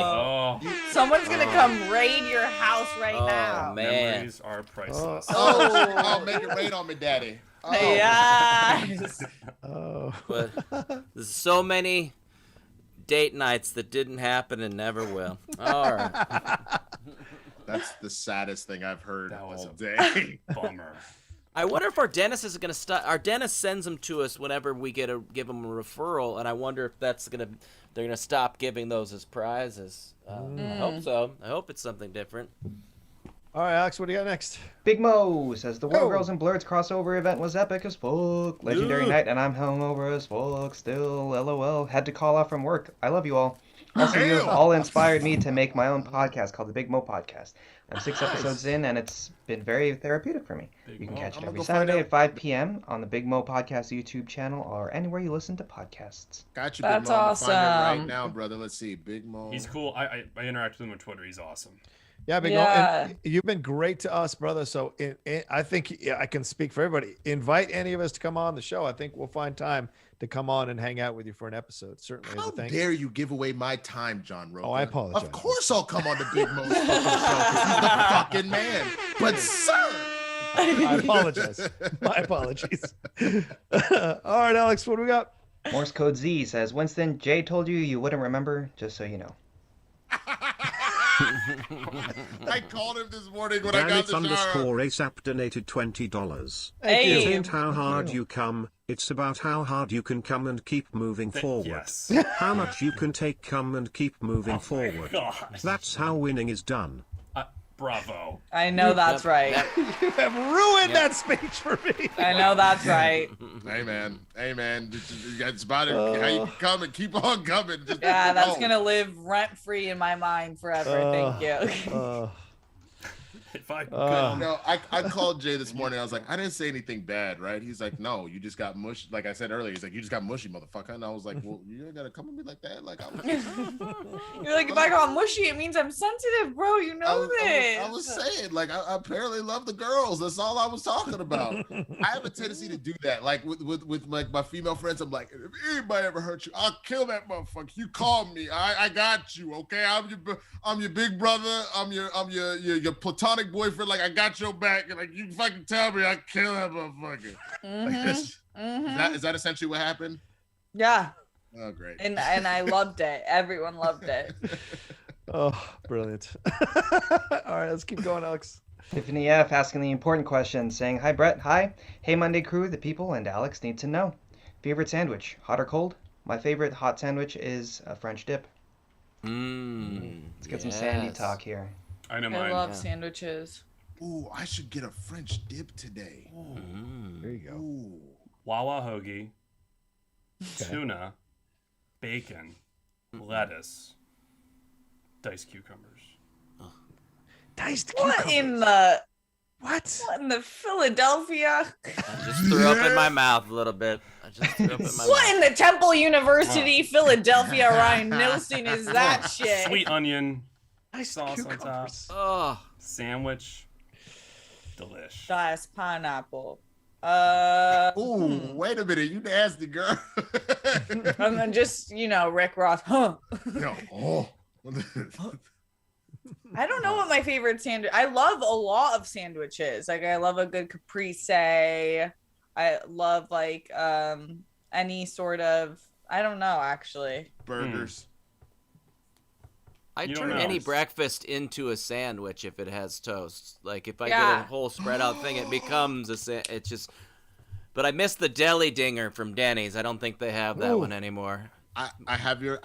Oh, Someone's gonna come raid your house right now. Man. memories are priceless. Oh, make it rain on me, daddy. Oh. Yes. Oh. But there's so many date nights that didn't happen and never will. All right. That's the saddest thing I've heard That was all a day. bummer. I wonder if our dentist is gonna stop. Our dentist sends them to us whenever we give them a referral, and I wonder if they're gonna stop giving those as prizes. I hope so. I hope it's something different. All right, Alex, what do you got next? Big Mo says the World Oh. Girls and Blurs crossover event was epic as fuck. Legendary night, and I'm hungover as fuck still. LOL. Had to call off from work. I love you all. Also, you have all inspired me to make my own podcast called the Big Mo Podcast. I'm 6 episodes in, and it's been very therapeutic for me. You can catch it every Saturday at 5 p.m. on the Big Mo Podcast YouTube channel or anywhere you listen to podcasts. Got you, That's Big Mo. I'm gonna find it awesome. right now, brother. Let's see, Big Mo. He's cool. I interact with him on Twitter. He's awesome. Yeah, Big Mo, and you've been great to us, brother. So I think I can speak for everybody. Invite any of us to come on the show. I think we'll find time to come on and hang out with you for an episode. Certainly. How as a thank dare you give away my time, John Roca? Oh, I apologize. Of course I'll come on the Big Mo's fucking show because he's the fucking man. But sir, I apologize. My apologies. All right, Alex, what do we got? Morse Code Z says, Winston, Jay told you wouldn't remember, just so you know. I called him this morning when I got Granite the shower. _ASAP donated $20. Hey. It ain't how hard you come, it's about how hard you can come and keep moving forward. Yes. How much you can take come and keep moving forward. God. That's how winning is done. Bravo. I know that's right. You have ruined that speech for me. I know that's right. Hey man, it's about it. How you can come and keep on coming. Just Yeah, that's go. gonna live rent free in my mind forever. Thank you. If I could. No, I called Jay this morning. I was like, I didn't say anything bad, right? He's like, no, you just got mushy. Like I said earlier, he's like, you just got mushy, motherfucker. And I was like, well, you ain't gotta come at me like that. Like I was. You're like, if I got mushy, it means I'm sensitive, bro. You know this. I was saying, like, I apparently love the girls. That's all I was talking about. I have a tendency to do that. Like with like my female friends, I'm like, if anybody ever hurt you, I'll kill that motherfucker. You call me. I got you. Okay, I'm your big brother. I'm your platonic boyfriend. Like I got your back. And like you fucking tell me, I kill that motherfucker. Is that essentially what happened? Yeah. Oh, great. And I loved it. Everyone loved it. Oh, brilliant. All right, let's keep going, Alex. Tiffany F. asking the important question, saying, Hi, Brett. Hi. Hey, Monday crew. The people and Alex need to know. Favorite sandwich, hot or cold? My favorite hot sandwich is a French dip. Let's get some sandy talk here. I know I mine. love sandwiches. Ooh, I should get a French dip today. There you go. Ooh. Wawa hoagie, tuna, bacon, lettuce, diced cucumbers. Diced What cucumbers. in the What? Philadelphia? I just threw up in my mouth a little bit. What in the Temple University, Philadelphia, Ryan Nilsson is that shit? Sweet onion, Diced sauce on top, cucumbers. Oh, sandwich, delish. Diced pineapple. Ooh, wait a minute, you nasty girl. And then just, Rick Ross, huh? No. Oh. I don't know what my favorite sandwich. I love a lot of sandwiches. Like I love a good caprese. I love like any sort of. I don't know actually. Burgers. I You don't turn know. any breakfast into a sandwich if it has toast. Like if I get Yeah. a whole spread out thing, it becomes it's just. But I miss the deli dinger from Denny's. I don't think they have that one anymore. I have your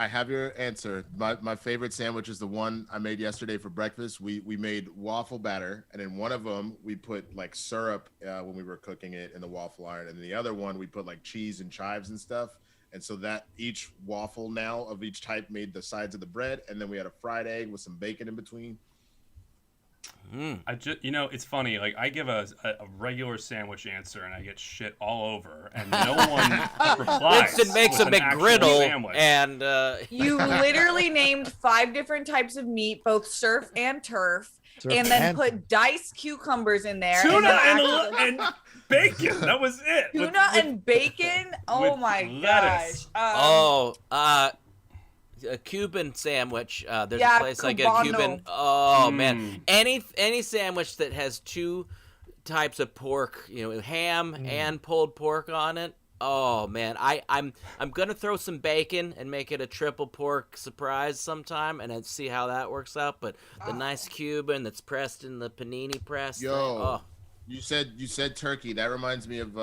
answer. My favorite sandwich is the one I made yesterday for breakfast. We made waffle batter, and in one of them we put like syrup when we were cooking it in the waffle iron, and in the other one we put like cheese and chives and stuff. And so that each waffle now of each type made the sides of the bread, and then we had a fried egg with some bacon in between. I just, it's funny. Like I give a regular sandwich answer, and I get shit all over, and no one replies. Winston makes a with an actual McGriddle, sandwich. and You literally named 5 different types of meat, both surf and turf, Surf and then and put diced cucumbers in there. tuna and and bacon. That was it. Tuna and bacon. Oh my lettuce. gosh. A Cuban sandwich. There's Yeah, a place I get Cubano. Cuban. Oh man, any sandwich that has two types of pork, ham and pulled pork on it. Oh man, I'm gonna throw some bacon and make it a triple pork surprise sometime, and then see how that works out. But the nice Cuban that's pressed in the panini press. You said turkey. That reminds me of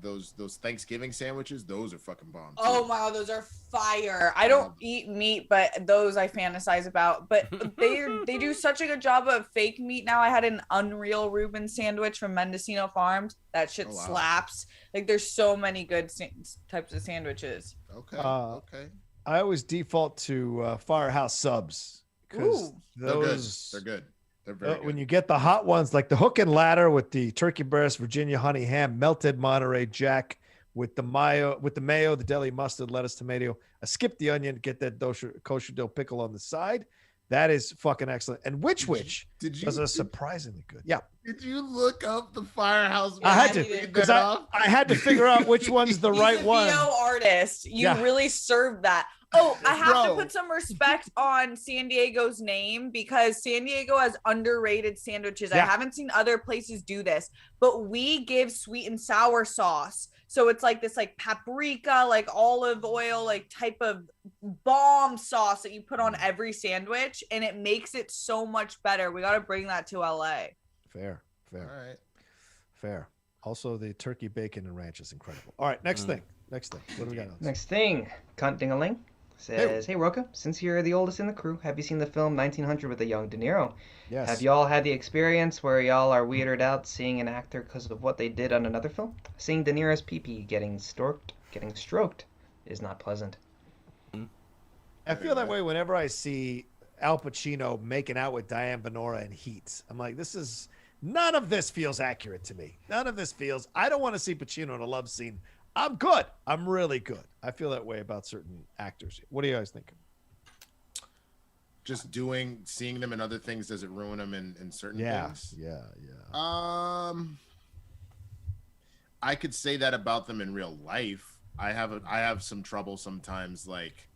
those Thanksgiving sandwiches. Those are fucking bomb. Oh my god, those are fire. I don't eat meat, but those I fantasize about. But they do such a good job of fake meat now. I had an Unreal Reuben sandwich from Mendocino Farms. That shit slaps. Like there's so many good types of sandwiches. Okay. Okay. I always default to Firehouse subs because those they're good. They're very good. When you get the hot ones like the hook and ladder with the turkey breast, Virginia honey ham, melted Monterey Jack with the mayo, the deli mustard, lettuce, tomato. I skip the onion, get that kosher dill pickle on the side. That is fucking excellent. And which does a surprisingly good. Yeah. Did you look up the Firehouse? I had to because I had to figure out which one's the right one. He's a VO artist. You really served that. Oh, I have to put some respect on San Diego's name because San Diego has underrated sandwiches. I haven't seen other places do this, but we give sweet and sour sauce. So it's like this like paprika, like olive oil, like type of bomb sauce that you put on every sandwich, and it makes it so much better. We got to bring that to LA. Fair. All right. Fair. Also, the turkey bacon and ranch is incredible. All right, next thing. What do we got? Next thing. Cunt Ding-a-ling says, Hey Roka, since you're the oldest in the crew, have you seen the film 1900 with a young De Niro? Yes. Have y'all had the experience where y'all are weirded out seeing an actor because of what they did on another film? Seeing De Niro's pee-pee getting stroked is not pleasant. I feel that way whenever I see Al Pacino making out with Diane Benora in Heat. I'm like, none of this feels accurate to me. None of this feels, I don't want to see Pacino in a love scene. I'm good. I'm really good. I feel that way about certain actors. What do you guys think? Just seeing them in other things, does it ruin them in certain things? Yeah. I could say that about them in real life. I have some trouble sometimes, like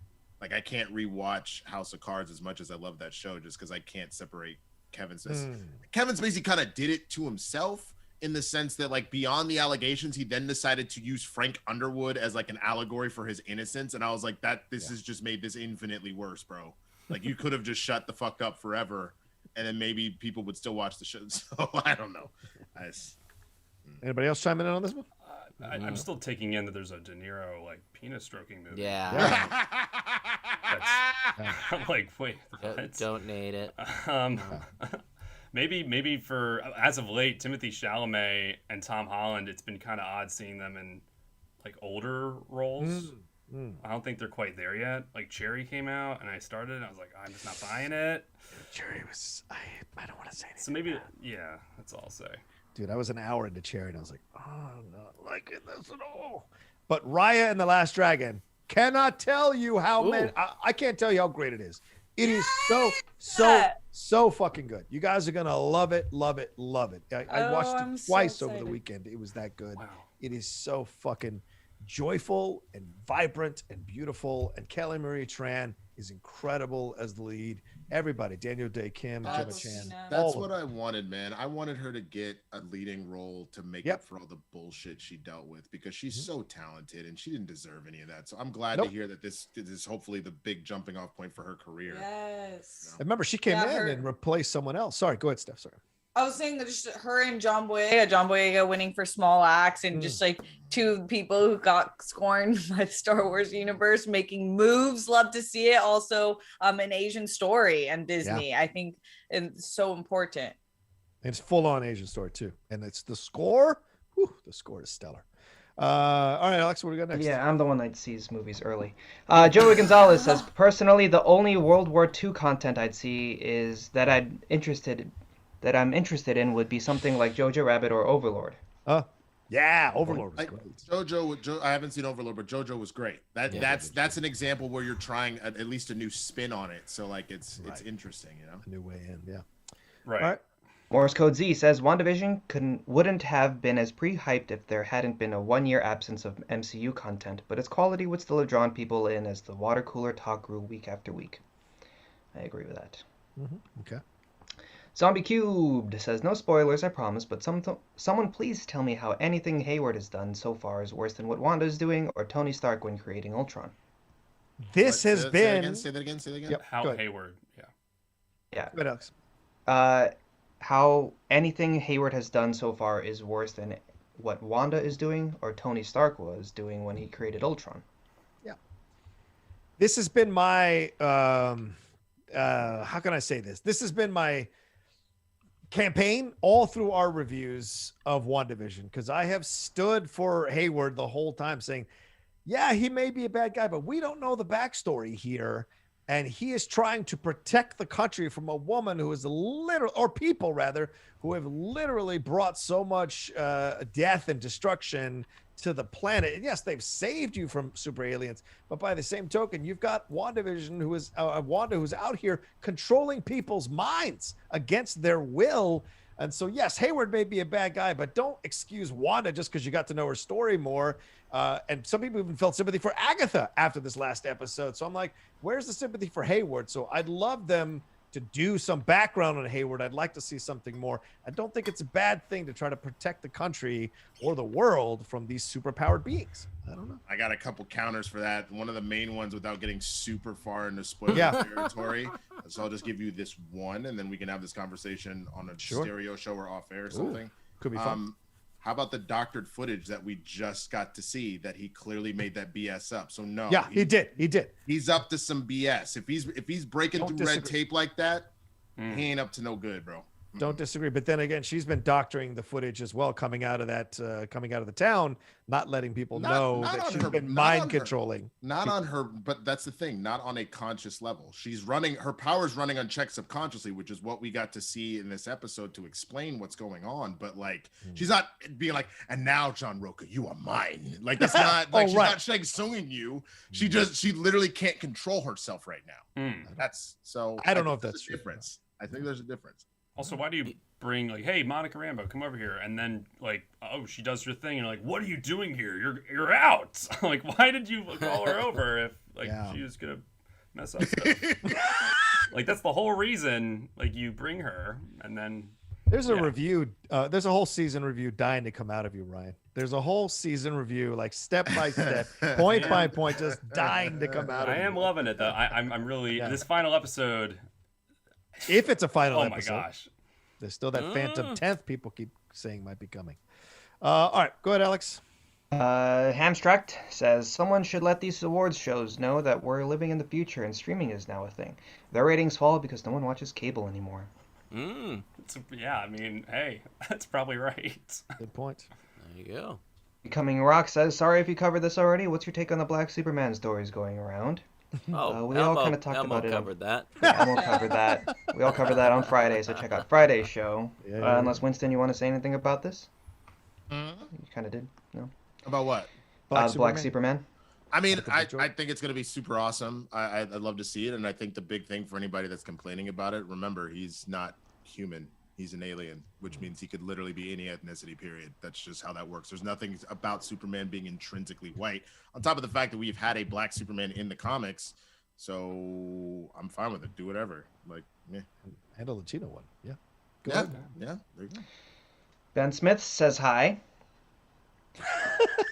I can't rewatch House of Cards as much as I love that show, just because I can't separate Kevin Spacey kind of did it to himself in the sense that, like, beyond the allegations, he then decided to use Frank Underwood as like an allegory for his innocence, and I was like, this has just made this infinitely worse, bro. Like, you could have just shut the fuck up forever, and then maybe people would still watch the show. So I don't know. Anybody else chiming in on this one? I'm still taking in that there's a De Niro like penis stroking movie. Yeah. I'm like, wait, what? Don't need it. Maybe for as of late, Timothée Chalamet and Tom Holland, it's been kind of odd seeing them in like older roles. I don't think they're quite there yet. Like Cherry came out, and I started, and I was like, I'm just not buying it. Cherry was, I don't want to say anything. So maybe, that's all I'll say. Dude, I was an hour into Cherry, and I was like, oh, I'm not liking this at all. But Raya and the Last Dragon, cannot tell you how many, I can't tell you how great it is. It is so fucking good. You guys are going to love it. I watched it twice over the weekend. It was that good. Wow. It is so fucking joyful and vibrant and beautiful. And Kelly Marie Tran is incredible as the lead. Everybody, Daniel Day Kim, Gemma Chan. That's what I wanted, man. I wanted her to get a leading role to make up for all the bullshit she dealt with, because she's so talented and she didn't deserve any of that. So I'm glad to hear that this is hopefully the big jumping off point for her career. Yes. I remember she came in and replaced someone else. Sorry, go ahead, Steph. Sorry. I was saying that just her and John Boyega winning for Small Axe, and just like two people who got scorned by the Star Wars universe making moves. Love to see it. Also, an Asian story and Disney. I think it's so important. It's full on Asian story too, and it's the score. Whew, the score is stellar. All right, Alex, what do we got next? Yeah, I'm the one that sees movies early. Joey Gonzalez says, personally, the only World War II content I'd see is that I'm interested in would be something like Jojo Rabbit or Overlord. Yeah, Overlord was great. Jojo, I haven't seen Overlord, but Jojo was great. That's an example where you're trying at least a new spin on it. So like it's interesting, you know. A new way in, yeah. Right. All right. Morse Code Z says WandaVision wouldn't have been as pre-hyped if there hadn't been a 1-year absence of MCU content, but its quality would still have drawn people in as the water cooler talk grew week after week. I agree with that. Okay. Zombie Cubed says, no spoilers, I promise, but someone please tell me how anything Hayward has done so far is worse than what Wanda is doing or Tony Stark when creating Ultron. This has been... Say that again. Yep, How Hayward, Yeah. What else? How anything Hayward has done so far is worse than what Wanda is doing or Tony Stark was doing when he created Ultron. Yeah. This has been my... how can I say this? This has been my campaign all through our reviews of WandaVision, because I have stood for Hayward the whole time saying, yeah, he may be a bad guy, but we don't know the backstory here. And he is trying to protect the country from a woman who is literally, or people rather, who have literally brought so much death and destruction to the planet. And yes, they've saved you from super aliens, but by the same token, you've got WandaVision, who is Wanda, who's out here controlling people's minds against their will. And so, yes, Hayward may be a bad guy, but don't excuse Wanda just because you got to know her story more. And some people even felt sympathy for Agatha after this last episode. So I'm like, where's the sympathy for Hayward? So I'd love them to do some background on Hayward. I'd like to see something more. I don't think it's a bad thing to try to protect the country or the world from these superpowered beings. I don't know. I got a couple counters for that. One of the main ones, without getting super far into spoiler territory. So I'll just give you this one, and then we can have this conversation on a stereo show or off air or something. Ooh, could be fun. How about the doctored footage that we just got to see that he clearly made that BS up? So no. Yeah, he did. He's up to some BS. If he's breaking through red tape like that, he ain't up to no good, bro. Don't disagree. But then again, she's been doctoring the footage as well, coming out of the town, not letting people know that she's been mind controlling. Not on her, but that's the thing, not on a conscious level. She's running, her power's running unchecked subconsciously, which is what we got to see in this episode to explain what's going on. But like, she's not being like, and now John Roca, you are mine. Like, that's not, like, she's not Shang Tsunging you. She literally can't control herself right now. That's so. I don't know if that's a difference. I think there's a difference. Also, why do you bring like, hey, Monica Rambeau, come over here, and then like, oh, she does her thing, and you're like, what are you doing here? You're out. Like, why did you call her over if like she was gonna mess up stuff? Like, that's the whole reason. Like, you bring her, and then there's a review. There's a whole season review dying to come out of you, Ryan. There's a whole season review, like step by step, point by point, just dying to come out of you. I am loving it though. I'm really this final episode. If it's a final episode. Oh my gosh. There's still that Phantom 10th people keep saying might be coming. All right, go ahead, Alex. Hamstracked says, someone should let these awards shows know that we're living in the future and streaming is now a thing. Their ratings fall because no one watches cable anymore. Yeah, I mean, hey, that's probably right. Good point. There you go. Becoming Rock says, sorry if you covered this already. What's your take on the Black Superman stories going around? Oh, we all kind of talked about it. Covered that. Yeah, Elmo covered that. We all covered that on Friday, so check out Friday's show. Unless Winston, you want to say anything about this? You kind of did. No. About what? Black Superman. I mean, I think it's going to be super awesome. I'd love to see it, and I think the big thing for anybody that's complaining about it, remember, he's not human. He's an alien, which means he could literally be any ethnicity, period. That's just how that works. There's nothing about Superman being intrinsically white, on top of the fact that we've had a black Superman in the comics. So I'm fine with it. Do whatever. Like, yeah. And a Latino one. Yeah. Go ahead. Yeah. There you go. Ben Smith says hi.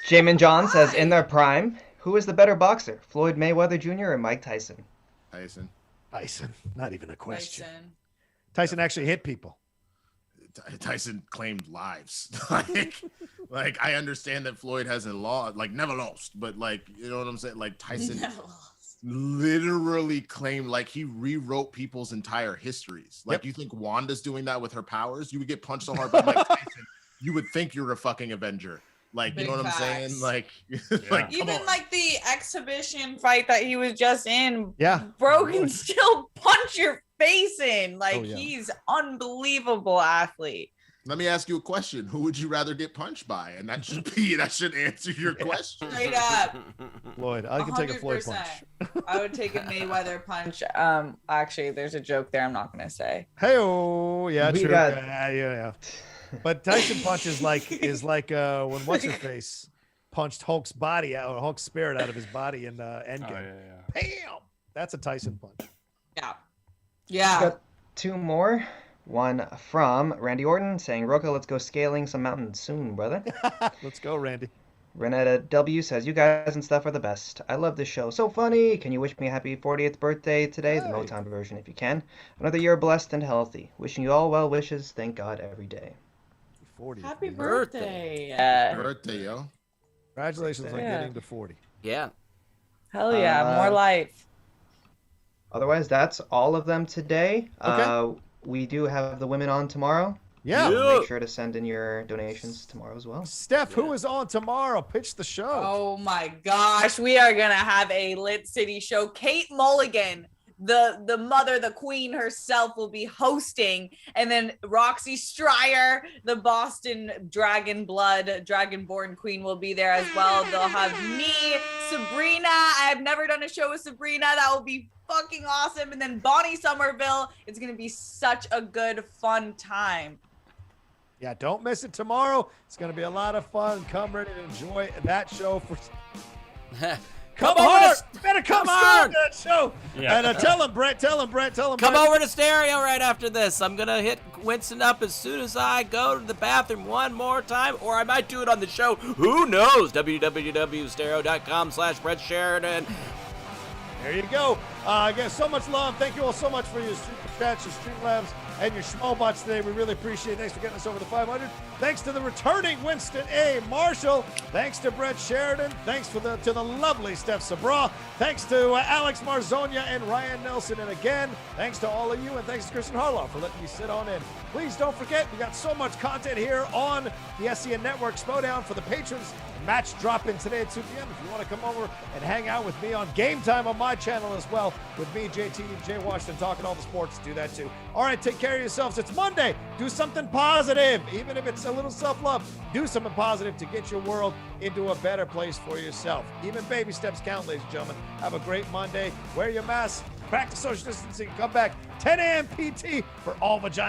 Jamin John says, in their prime, who is the better boxer, Floyd Mayweather Jr. or Mike Tyson? Tyson. Not even a question. Tyson actually hit people. Tyson claimed lives. like I understand that Floyd hasn't lost, like never lost, but like, you know what I'm saying? Like Tyson literally claimed, like he rewrote people's entire histories. Like you think Wanda's doing that with her powers? You would get punched so hard by Mike Tyson, you would think you're a fucking Avenger. Like, big, you know what facts. I'm saying? Like, like even like the exhibition fight that he was just in, bro can still punch your face in. Like, he's unbelievable athlete. Let me ask you a question. Who would you rather get punched by? And that should answer your question. Straight up. Floyd. I can take a Floyd 100%. punch. I would take a Mayweather punch. Actually, there's a joke there I'm not going to say. Hey-oh. Yeah, We true. got- Yeah. But Tyson punch is like when what's-her-face punched Hulk's body out, or Hulk's spirit out of his body in Endgame. Oh, yeah. Bam! That's a Tyson punch. Yeah. Got two more. One from Randy Orton saying, Roka, let's go scaling some mountains soon, brother. Let's go, Randy. Renetta W says, you guys and stuff are the best. I love this show. So funny. Can you wish me a happy 40th birthday today? The Motown version if you can. Another year blessed and healthy. Wishing you all well wishes. Thank God every day. 40. Happy birthday. birthday. Birthday, yo. Congratulations on Yeah. getting to 40. Yeah. Hell yeah. More life. Otherwise, that's all of them today. Okay. We do have the women on tomorrow. Yeah. So make sure to send in your donations tomorrow as well. Steph, who is on tomorrow? Pitch the show. Oh my gosh. We are going to have a Lit City show. Kate Mulligan, the mother, the queen herself, will be hosting. And then Roxy Stryer, the Boston Dragonborn queen, will be there as well. They'll have me, Sabrina. I have never done a show with Sabrina. That will be fucking awesome. And then Bonnie Somerville. It's going to be such a good, fun time. Yeah, don't miss it tomorrow. It's going to be a lot of fun. Come ready to enjoy that show. Come on! Better come on that show. Yeah. And tell him, Brett. Tell him, Brett. Come Brett. over to stereo right after this. I'm going to hit Winston up as soon as I go to the bathroom one more time, or I might do it on the show. Who knows? www.stereo.com/Brett Sheridan. There you go. Again, so much love. Thank you all so much for your super chats, your Streamlabs, and your Schmoebots today. We really appreciate it. Thanks for getting us over the 500. Thanks to the returning Winston A. Marshall. Thanks to Brett Sheridan. Thanks to the lovely Steph Sabra. Thanks to Alex Marzonia and Ryan Nelson. And again, thanks to all of you, and thanks to Kristen Harloff for letting me sit on in. Please don't forget, we got so much content here on the SEN Network. Schmoedown for the patrons. Match drop-in today at 2 p.m. If you want to come over and hang out with me on Game Time on my channel as well, with me, JT, and Jay Washington, talking all the sports, do that too. All right, take care of yourselves. It's Monday. Do something positive. Even if it's a little self-love, do something positive to get your world into a better place for yourself. Even baby steps count, ladies and gentlemen. Have a great Monday. Wear your mask. Practice social distancing. Come back 10 a.m. PT for all vagina.